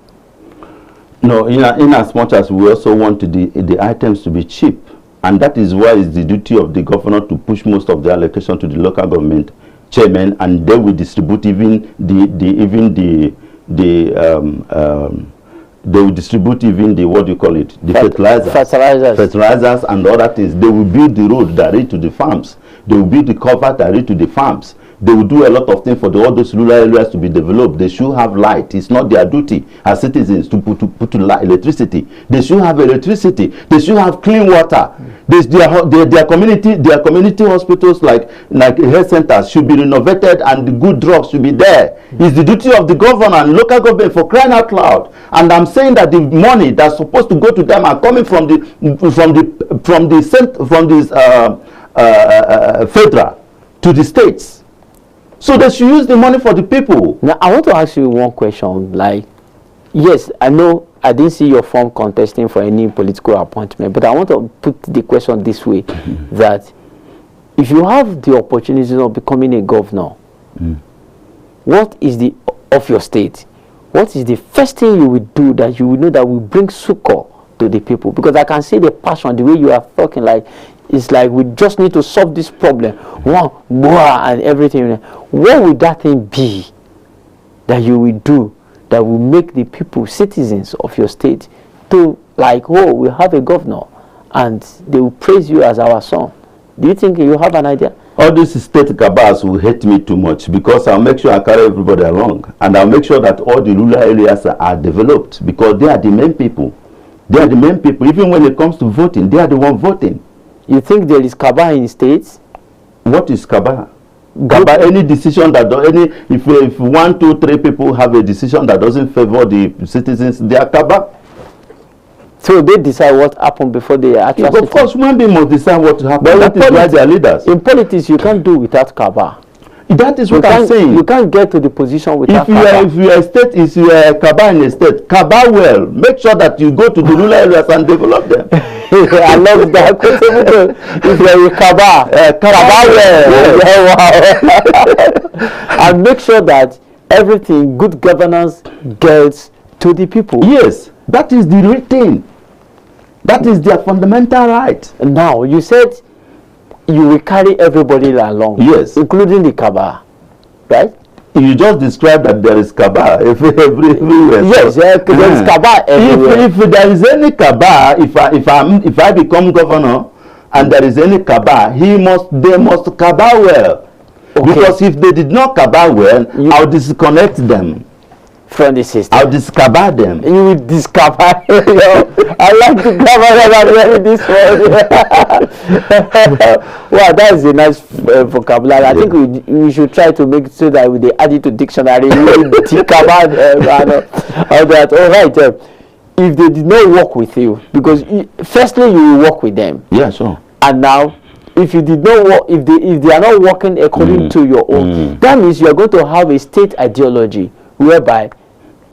No, in as much as we also want the items to be cheap, and that is why it's the duty of the governor to push most of the allocation to the local government chairman, and they will distribute they will distribute even the what do you call it, the fertilizers and other things. They will build the road that lead to the farms. They will build the cover that lead to the farms. They will do a lot of things for all those rural areas to be developed. They should have light. It's not their duty as citizens to put electricity. They should have electricity. They should have clean water. Their community hospitals like health centers should be renovated, and the good drugs should be there. It's the duty of the governor and local government, for crying out loud. And I'm saying that the money that's supposed to go to them are coming from the federal to the states. So they should use the money for the people. Now, I want to ask you one question. Like, yes, I know I didn't see your form contesting for any political appointment, but I want to put the question this way, that if you have the opportunity of becoming a governor, what is of your state, what is the first thing you will do that you will know that will bring succor to the people? Because I can see the passion, the way you are talking, like, it's like we just need to solve this problem, and everything. What would that thing be that you will do that will make the people, citizens of your state, to like, oh, we have a governor, and they will praise you as our son? Do you think you have an idea? all these state cabals will hate me too much, because I'll make sure I carry everybody along, and I'll make sure that all the rural areas are developed, because they are the main people. They are the main people. Even when it comes to voting, they are the one voting. You think there is cabal in states? What is cabal? Cabal, any decision that if 1, 2, 3 people have a decision that doesn't favor the citizens, they are cabal. So they decide what happened before they actually. Of course, human beings must decide what to happen. That is why they are leaders. In politics, you can't do without cabal. That is what I'm saying. You can't get to the position without cabal. If you are a state, if you are a cabal in a state, cabal well. Make sure that you go to the rural areas and develop them. I love that. If you are a cabal, cabal well. And make sure that everything, good governance, gets to the people. Yes, that is the right thing. That is their fundamental right. Now, you said you will carry everybody along. Yes. Including the cabal, right? You just described that there is cabal everywhere. Yes, there is cabal everywhere. If there is any cabal, if I become governor and there is any cabal, they must cabal well. Okay. Because if they did not cabal well, I'll disconnect them from the system. I'll discover them. You will discover. I like to cover them and hearing this one. Wow, that is a nice vocabulary. I think we should try to make it so that they add it to dictionary. We will discover all that. All right. If they did not work with you, because firstly you will work with them. Yeah, sure. And now, if you did not work, if they are not working according to your own, that means you are going to have a state ideology whereby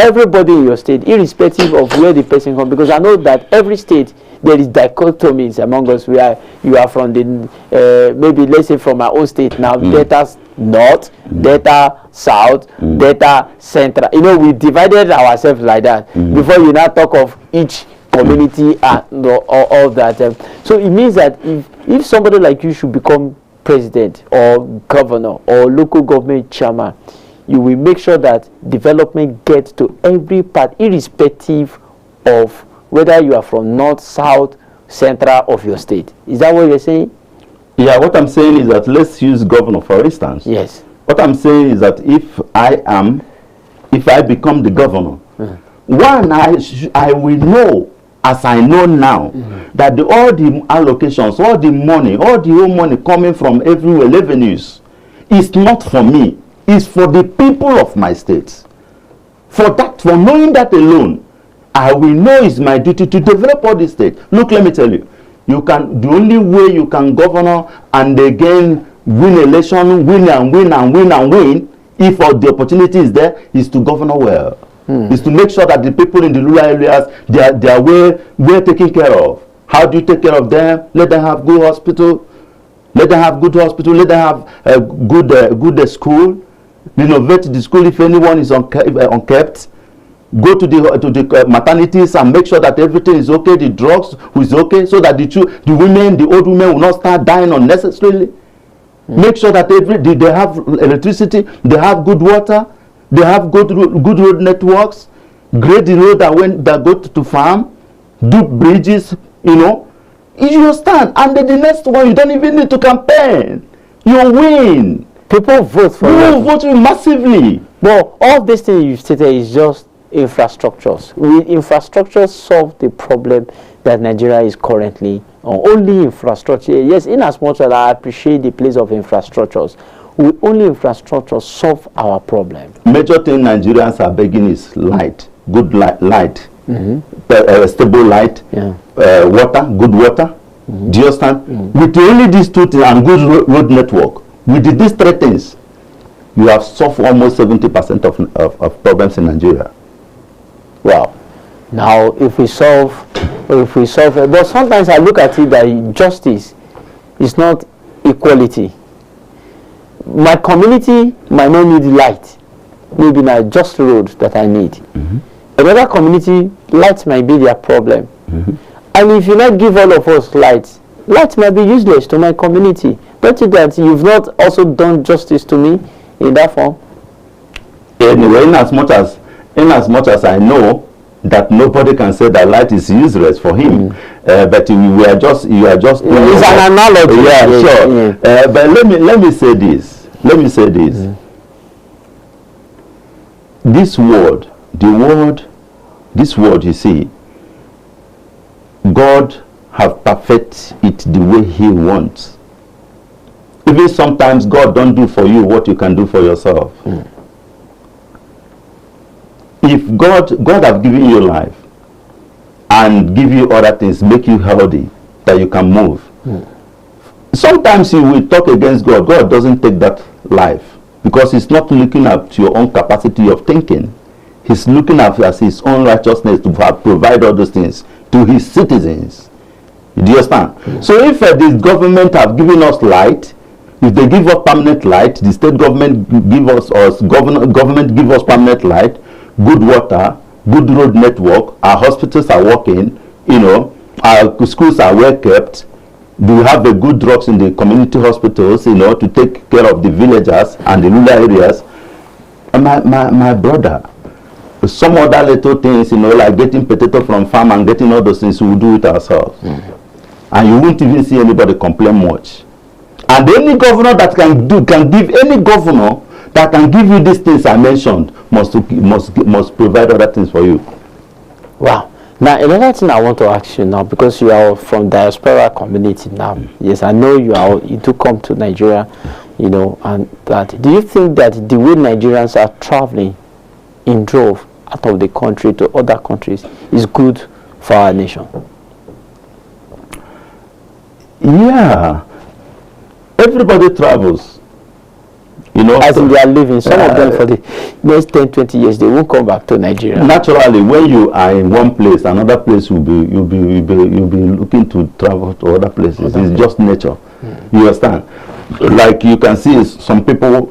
everybody in your state, irrespective of where the person comes, because I know that every state there is dichotomies among us. Where you are from the maybe let's say from my own state now, Delta North, Delta South, Delta Central. You know, we divided ourselves like that before you now talk of each community and all that. So it means that if somebody like you should become president or governor or local government chairman, you will make sure that development gets to every part, irrespective of whether you are from north, south, central of your state. Is that what you're saying? Yeah, what I'm saying is that let's use governor for instance. Yes. What I'm saying is that if I become the governor, one, I will know, as I know now, that all the allocations, all the money, all the whole money coming from everywhere, revenues, is not for me. Is for the people of my state. For knowing that alone, I will know it's my duty to develop all this state. Look, let me tell you, the only way you can govern and again win election, win, if all the opportunity is there, is to govern well. Is to make sure that the people in the rural areas, they are well taken care of. How do you take care of them? Let them have good hospital. Let them have good hospital. Let them have a good school. Renovate the school if anyone is unkept. Go to the maternities and make sure that everything is okay. The drugs is okay, so that the women, the old women, will not start dying unnecessarily. Make sure that they have electricity, they have good water, they have good road networks. Grade the road that go to farm, do bridges. You understand. And then the next one, you don't even need to campaign. You win. People vote for you. You vote massively. But all this thing you stated is just infrastructures. Will infrastructure solve the problem that Nigeria is currently on? Only infrastructure. Yes, in as much as I appreciate the place of infrastructures, will only infrastructure solve our problem? Major thing Nigerians are begging is light. Good light. Stable light. Water. Good water. Do you understand? With only these two things and good road network, with these three things, you have solved almost 70% of problems in Nigeria. Wow. Now, if we solve but sometimes I look at it that justice is not equality. My community might not need light. Maybe not just road that I need. Another community, light might be their problem. And if you not give all of us light might be useless to my community. Don't you that you've not also done justice to me in that form? Anyway, in as much as I know, that nobody can say that light is useless for him. But you are just it's an analogy. Yeah, sure. But let me say this. This word, this word, you see, God have perfect it the way he wants. Even sometimes God don't do for you what you can do for yourself. If God have given you life and give you other things, make you healthy, that you can move. Sometimes you will talk against God. God doesn't take that life because he's not looking at your own capacity of thinking. He's looking at as his own righteousness to provide all those things to his citizens. Do you understand? So if the government have given us light, if they give us permanent light, the state government give us, or government give us permanent light, good water, good road network, our hospitals are working, you know, our schools are well kept, we have the good drugs in the community hospitals, you know, to take care of the villagers and the rural areas. And my brother, some other little things, you know, like getting potato from farm and getting all those things, we will do it ourselves. And you won't even see anybody complain much. And any governor that can give any governor that can give you these things I mentioned must provide other things for you. Wow. Now, another thing I want to ask you now, because you are from diaspora community now. Yes, I know you do come to Nigeria, you know, and that. Do you think that the way Nigerians are traveling in drove out of the country to other countries is good for our nation? Yeah. Everybody travels. You know, as in they are living, some of them for the next 10-20 years they won't come back to Nigeria. Naturally, when you are in one place, another place you'll be looking to travel to other places. It's just nature. You understand? Like you can see some people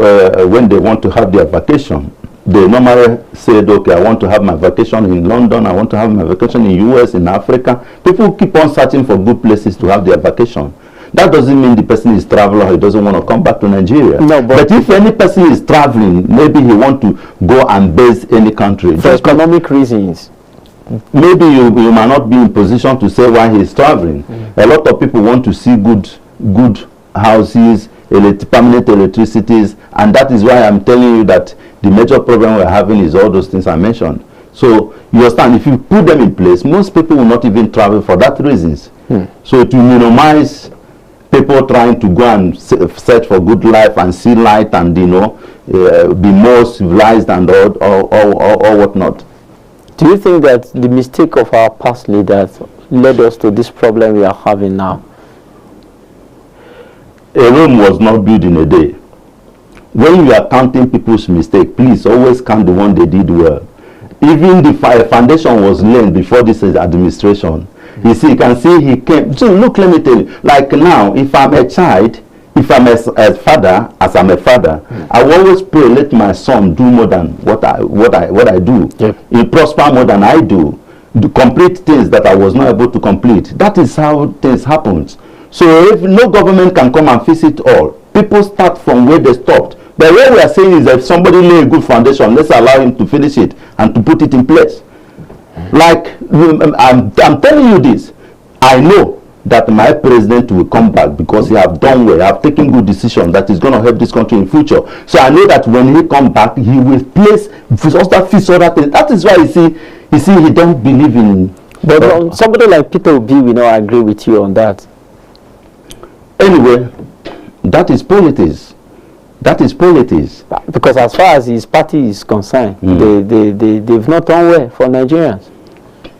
when they want to have their vacation, they normally said, okay, I want to have my vacation in London, I want to have my vacation in US, in Africa. People keep on searching for good places to have their vacation. That doesn't mean the person is traveling or he doesn't want to come back to Nigeria. No, but if any person is traveling, maybe he want to go and base any country. For economic reasons. Maybe you might not be in position to say why he is traveling. A lot of people want to see good houses, permanent electricities, and that is why I'm telling you that the major problem we're having is all those things I mentioned. So you understand, if you put them in place, most people will not even travel for that reasons. So to minimize people trying to go and search for good life and see light and, you know, be more civilized and or whatnot. Do you think that the mistake of our past leaders led us to this problem we are having now? A Rome was not built in a day. When you are counting people's mistake, please always count the one they did well. Even the foundation was laid before this administration. You see, you can see he came. So look, let me tell you, like now, if I'm a child, if I'm a father, as I'm a father, I will always pray, let my son do more than what I do. He prosper more than I do. To complete things that I was not able to complete. That is how things happen. So if no government can come and fix it all, people start from where they stopped. But what we are saying is that if somebody lay a good foundation, let's allow him to finish it and to put it in place. Like, I'm telling you this, I know that my president will come back because he have done well, have taken good decisions that is going to help this country in future. So I know that when he come back, he will place other things. That is why you see he don't believe in. But somebody like Peter Obi will not agree with you on that. Anyway, that is politics. That is politics. Because as far as his party is concerned, they've not done well for Nigerians.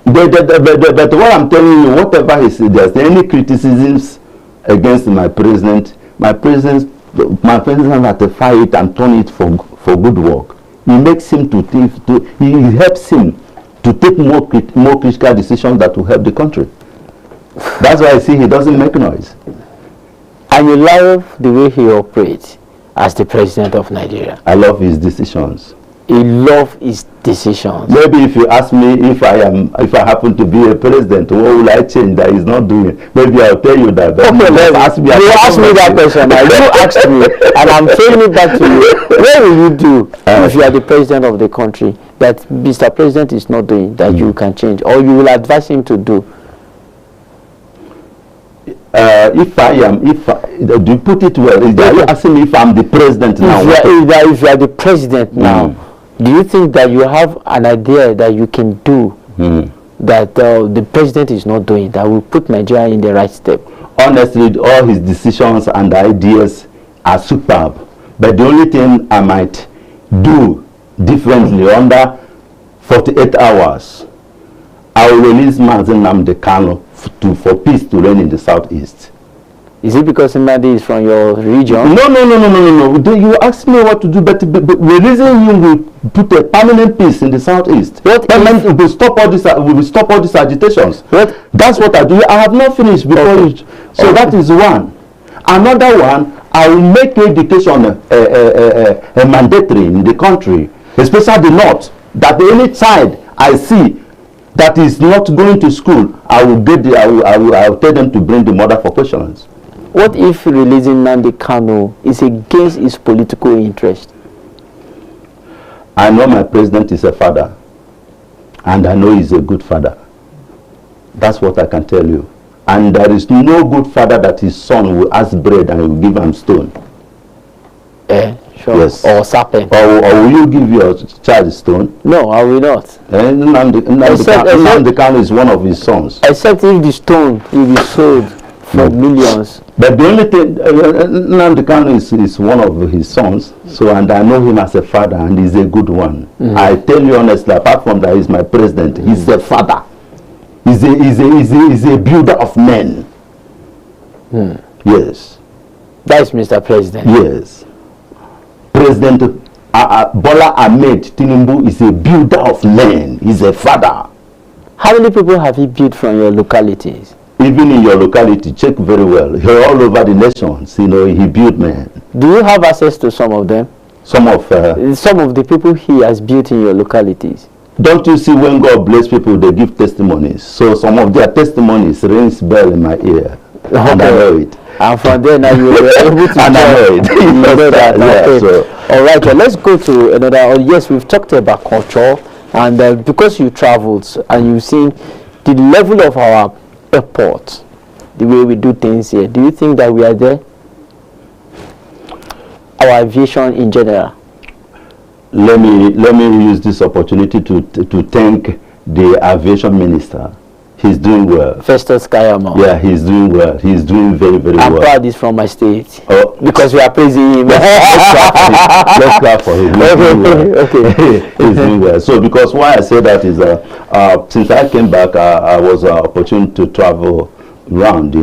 But what I'm telling you, whatever he said, there's any criticisms against my president ratify it and turn it for good work. He makes him he helps him to take more critical decisions that will help the country. That's why I see he doesn't make noise. And you love the way he operates as the president of Nigeria. I love his decisions. You love his decisions. Maybe if you ask me if I happen to be a president, what will I change that he's not doing? Maybe I'll tell you that. Okay, let's ask me. You ask me that question. Now you asked me, and I'm throwing it back to you. What will you do if you are the president of the country? that Mr. President is not doing that you can change, or you will advise him to do? Do you put it well? Are you asking me if I'm the president now? If you are the president now, do you think that you have an idea that you can do that the president is not doing, that will put Nigeria in the right step? Honestly, all his decisions and ideas are superb. But the only thing I might do differently under 48 hours, I will release Mazen Nnamdi Kanu for peace to reign in the southeast. Is it because Nnamdi is from your region? No. You asked me what to do, but releasing him will put a permanent peace in the southeast. We will stop all these agitations. That's what I do. I have not finished before you. So that is one. Another one, I will make education mandatory in the country, especially the north. That any child I see that is not going to school, I will tell them to bring the mother for questions. What if releasing Nnamdi Kanu is against his political interest? I know my president is a father, and I know he's a good father. That's what I can tell you. And there is no good father that his son will ask bread and he will give him stone. Sure. Yes. Or serpent. Or will you give your child stone? No, I will not. Nnamdi Kanu is one of his sons. Except if the stone will be sold for millions. But the only thing, Nnamdi Kanu is one of his sons, and I know him as a father, and he's a good one. I tell you honestly, apart from that, he's my president. He's a father. He's a builder of men. Yes. That is Mr. President. Yes. President Bola Ahmed Tinubu is a builder of men. He's a father. How many people have he built from your localities? Even in your locality, check very well. Here all over the nations, he built men. Do you have access to some of them? Some of the people he has built in your localities. Don't you see when God bless people, they give testimonies? So some of their testimonies rings bell in my ear. Okay. And I know it. And from there now you were able to and I know it. You know that. Okay. So. All right, well, let's go to another. Yes, we've talked about culture, and because you traveled and you've seen the level of our airport, the way we do things here, do you think that we are there? Our aviation in general. Let me use this opportunity to thank the aviation minister. He's doing well. Festus Kayama. Yeah, he's doing well. He's doing very, very well. I'm proud he's from my state. Oh, because we are praising him. Let's clap for him. Okay. He's doing well. So, because why I say that is, since I came back, I was opportunity to travel around,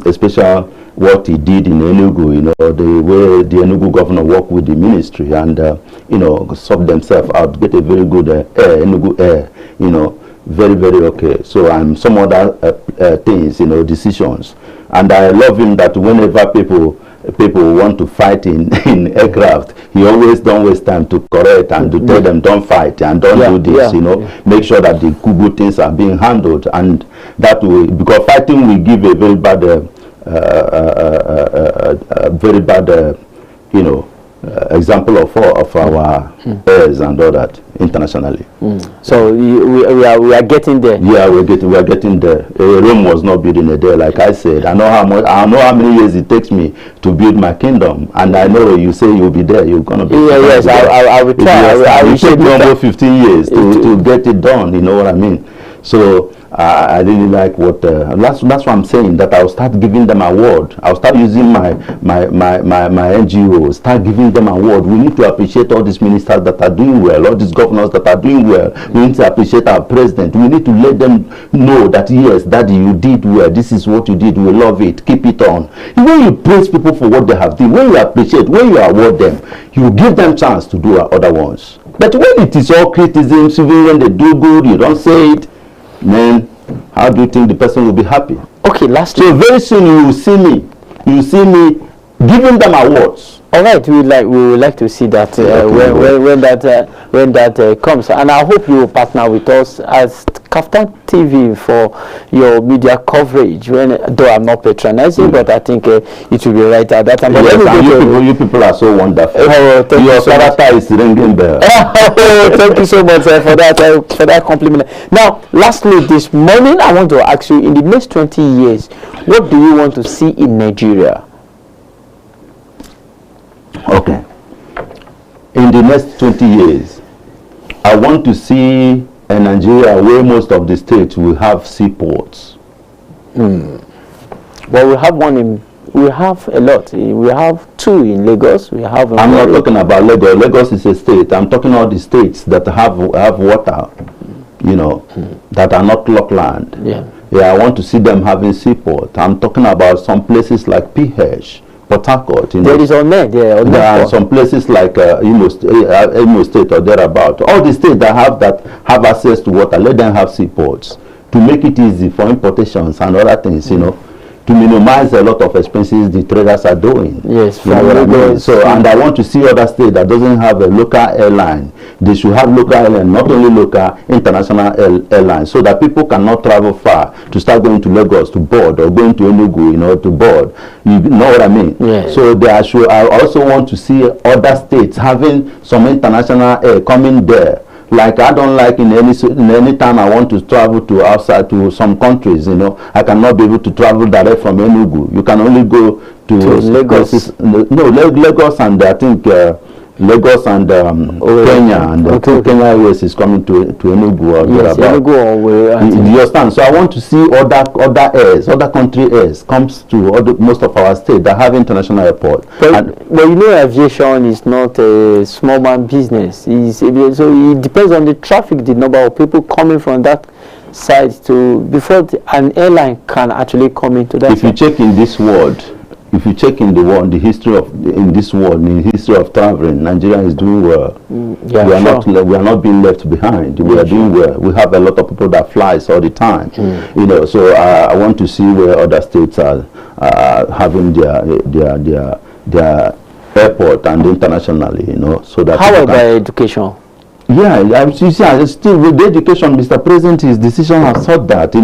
especially what he did in Enugu, the way the Enugu governor worked with the ministry and, sort themselves out, get a very good air, Enugu air, very, very okay. So, and some other things, decisions. And I love him that whenever people want to fight in aircraft, he always don't waste time to correct and to tell them don't fight and don't do this, make sure that the good things are being handled. And that way, because fighting will give a very bad, example of our airs and all that internationally. So we are getting there. Yeah, we are getting there. Rome was not built in a day, like I said. I know how many years it takes me to build my kingdom, and I know you say you'll be there. You're gonna be. Yes, I will try. I will take me over 15 years to get it done. You know what I mean? So. I really like what that's what I'm saying, that I'll start giving them award. I'll start using my NGO, start giving them award. We need to appreciate all these ministers that are doing well, all these governors that are doing well. We need to appreciate our president. We need to let them know that yes, daddy, you did well. This is what you did. We love it. Keep it on. When you praise people for what they have done, when you appreciate, when you award them, you give them chance to do other ones. But when it is all criticism, even when they do good, you don't say it. Man, how do you think the person will be happy? Okay, lastly. So very soon you will see me giving them awards. All right, we would like to see that when that comes, and I hope you will partner with us as KAFTAN TV for your media coverage. Though I'm not patronizing, but I think it will be right at that time. But yes, you people are so wonderful. Your character is ringing bell. Thank you so much for that compliment. Now, lastly, this morning I want to ask you: in the next 20 years, what do you want to see in Nigeria? Okay. In the next 20 years, I want to see a Nigeria where most of the states will have seaports. Well, we have we have a lot. We have 2 in Lagos. We have. I'm not talking about Lagos. Lagos is a state. I'm talking about the states that have water, that are not lockland. Yeah, I want to see them having seaport. I'm talking about some places like PH. Port Harcourt, there is on there. There are some places like Imo State or thereabout. All the states that have access to water, let them have seaports to make it easy for importations and other things, to minimize a lot of expenses the traders are doing. Yes, you know what I mean? So, and I want to see other states that doesn't have a local airline. They should have local airline, not only local, international airlines, so that people cannot travel far to start going to Lagos to board or going to Enugu, to board. You know what I mean? Yes. So I also want to see other states having some international air coming there. Like I don't like in any time I want to travel to outside to some countries, I cannot be able to travel direct from Enugu. You can only go to Lagos. Lagos, and I think Lagos and Kenya, and Kenya Airways is coming to Enugu or Enugu you understand? So I want to see other country airs comes to most of our states that have international airport. But aviation is not a small man business. So it depends on the traffic, the number of people coming from that side before an airline can actually come into that. If you check in this world. If you check in the history of traveling, Nigeria is doing well. We are not being left behind. We are doing well. We have a lot of people that flies all the time. So I want to see where other states are having their airport and internationally. So that. How about education? Yeah, you see, still with the education, Mr. President, his decision has thought that,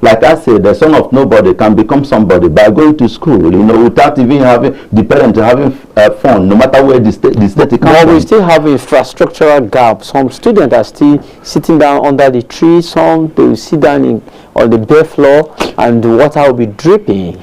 like I said, the son of nobody can become somebody by going to school, without even having the parent having fun, no matter where the state comes from. But we still have infrastructural gap. Some students are still sitting down under the tree. Some they will sit down on the bare floor, and the water will be dripping,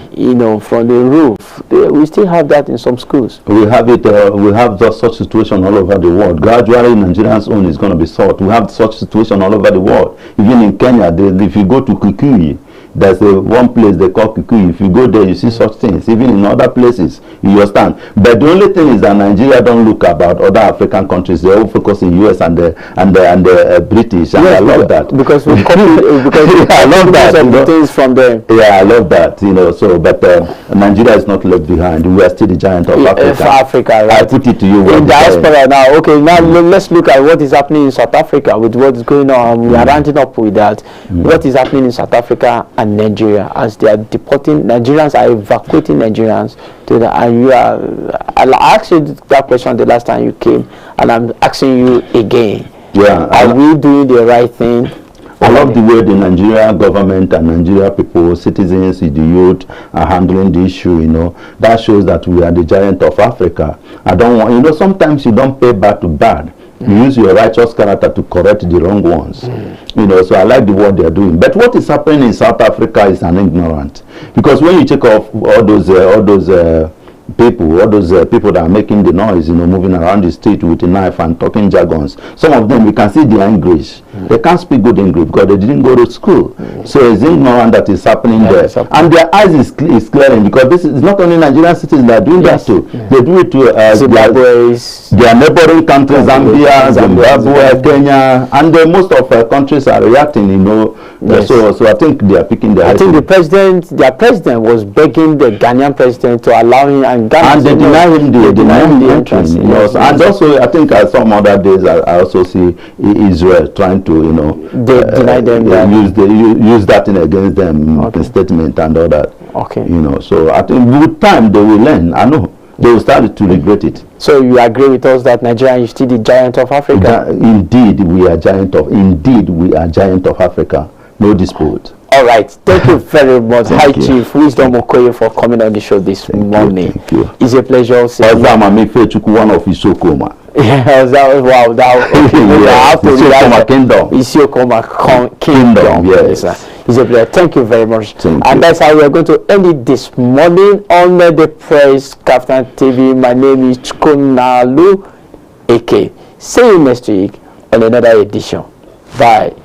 from the roof. We still have that in some schools. We have it. We have such situation all over the world. Gradually, Nigerians' own is going to be solved. We have such situation all over the world. Even in Kenya, if you go to Kikuyu, there's one place they call Kikuyu. If you go there, you see such things. Even in other places, you understand. But the only thing is that Nigeria don't look about other African countries. They all focus in US and the British. And yes, I love that because we copy. Because I love that. Things from there. Yeah, I love that. So, but Nigeria is not left behind. We are still the giant of Africa. Africa, right? I put it to you. In diaspora now. Okay, now let's look at what is happening in South Africa with what is going on. We are rounding up with that. What is happening in South Africa and Nigeria as they are deporting Nigerians, are evacuating Nigerians to the, and I asked you that question the last time you came, and I'm asking you again. Yeah, are we doing the right thing? I love the way the Nigeria government and Nigeria people, citizens, the youth are handling the issue. That shows that we are the giant of Africa. I don't want, sometimes you don't pay bad to bad. You use your righteous character to correct the wrong ones. So I like the work they are doing. But what is happening in South Africa is an ignorant. Because when you check off all those people that are making the noise, moving around the street with a knife and talking jargons, some of them, you can see their English. They can't speak good English because they didn't go to school. So it's ignorant that is happening there. And their eyes is clearing, because this is not only Nigerian citizens that are doing that too. They do it to their neighboring countries, Zambia, Zimbabwe, Kenya, and most of countries are reacting, So I think they are picking their. I think their president was begging the Ghanaian president to allow him, and they deny him the entrance. And also, I think some other days I also see Israel trying to, they deny them use that thing against them in statement and all that. Okay. So I think with time they will learn. I know. they will start to regret it. So you agree with us that Nigeria is still the giant of Africa? Indeed, we are giant of Africa. No dispute. All right. Thank you very much. Hi, you. Chief Wisdom Okoye, for coming on the show this morning. Thank you. It's a pleasure. One of Isokoma. Yes, wow, Kingdom. Isiokoma Kingdom. Yes. It's a pleasure. Thank you very much. Thank and you. that's how we are going to end it this morning on the Press KAFTAN TV. My name is Chikunalu AK. See you next week on another edition. Bye.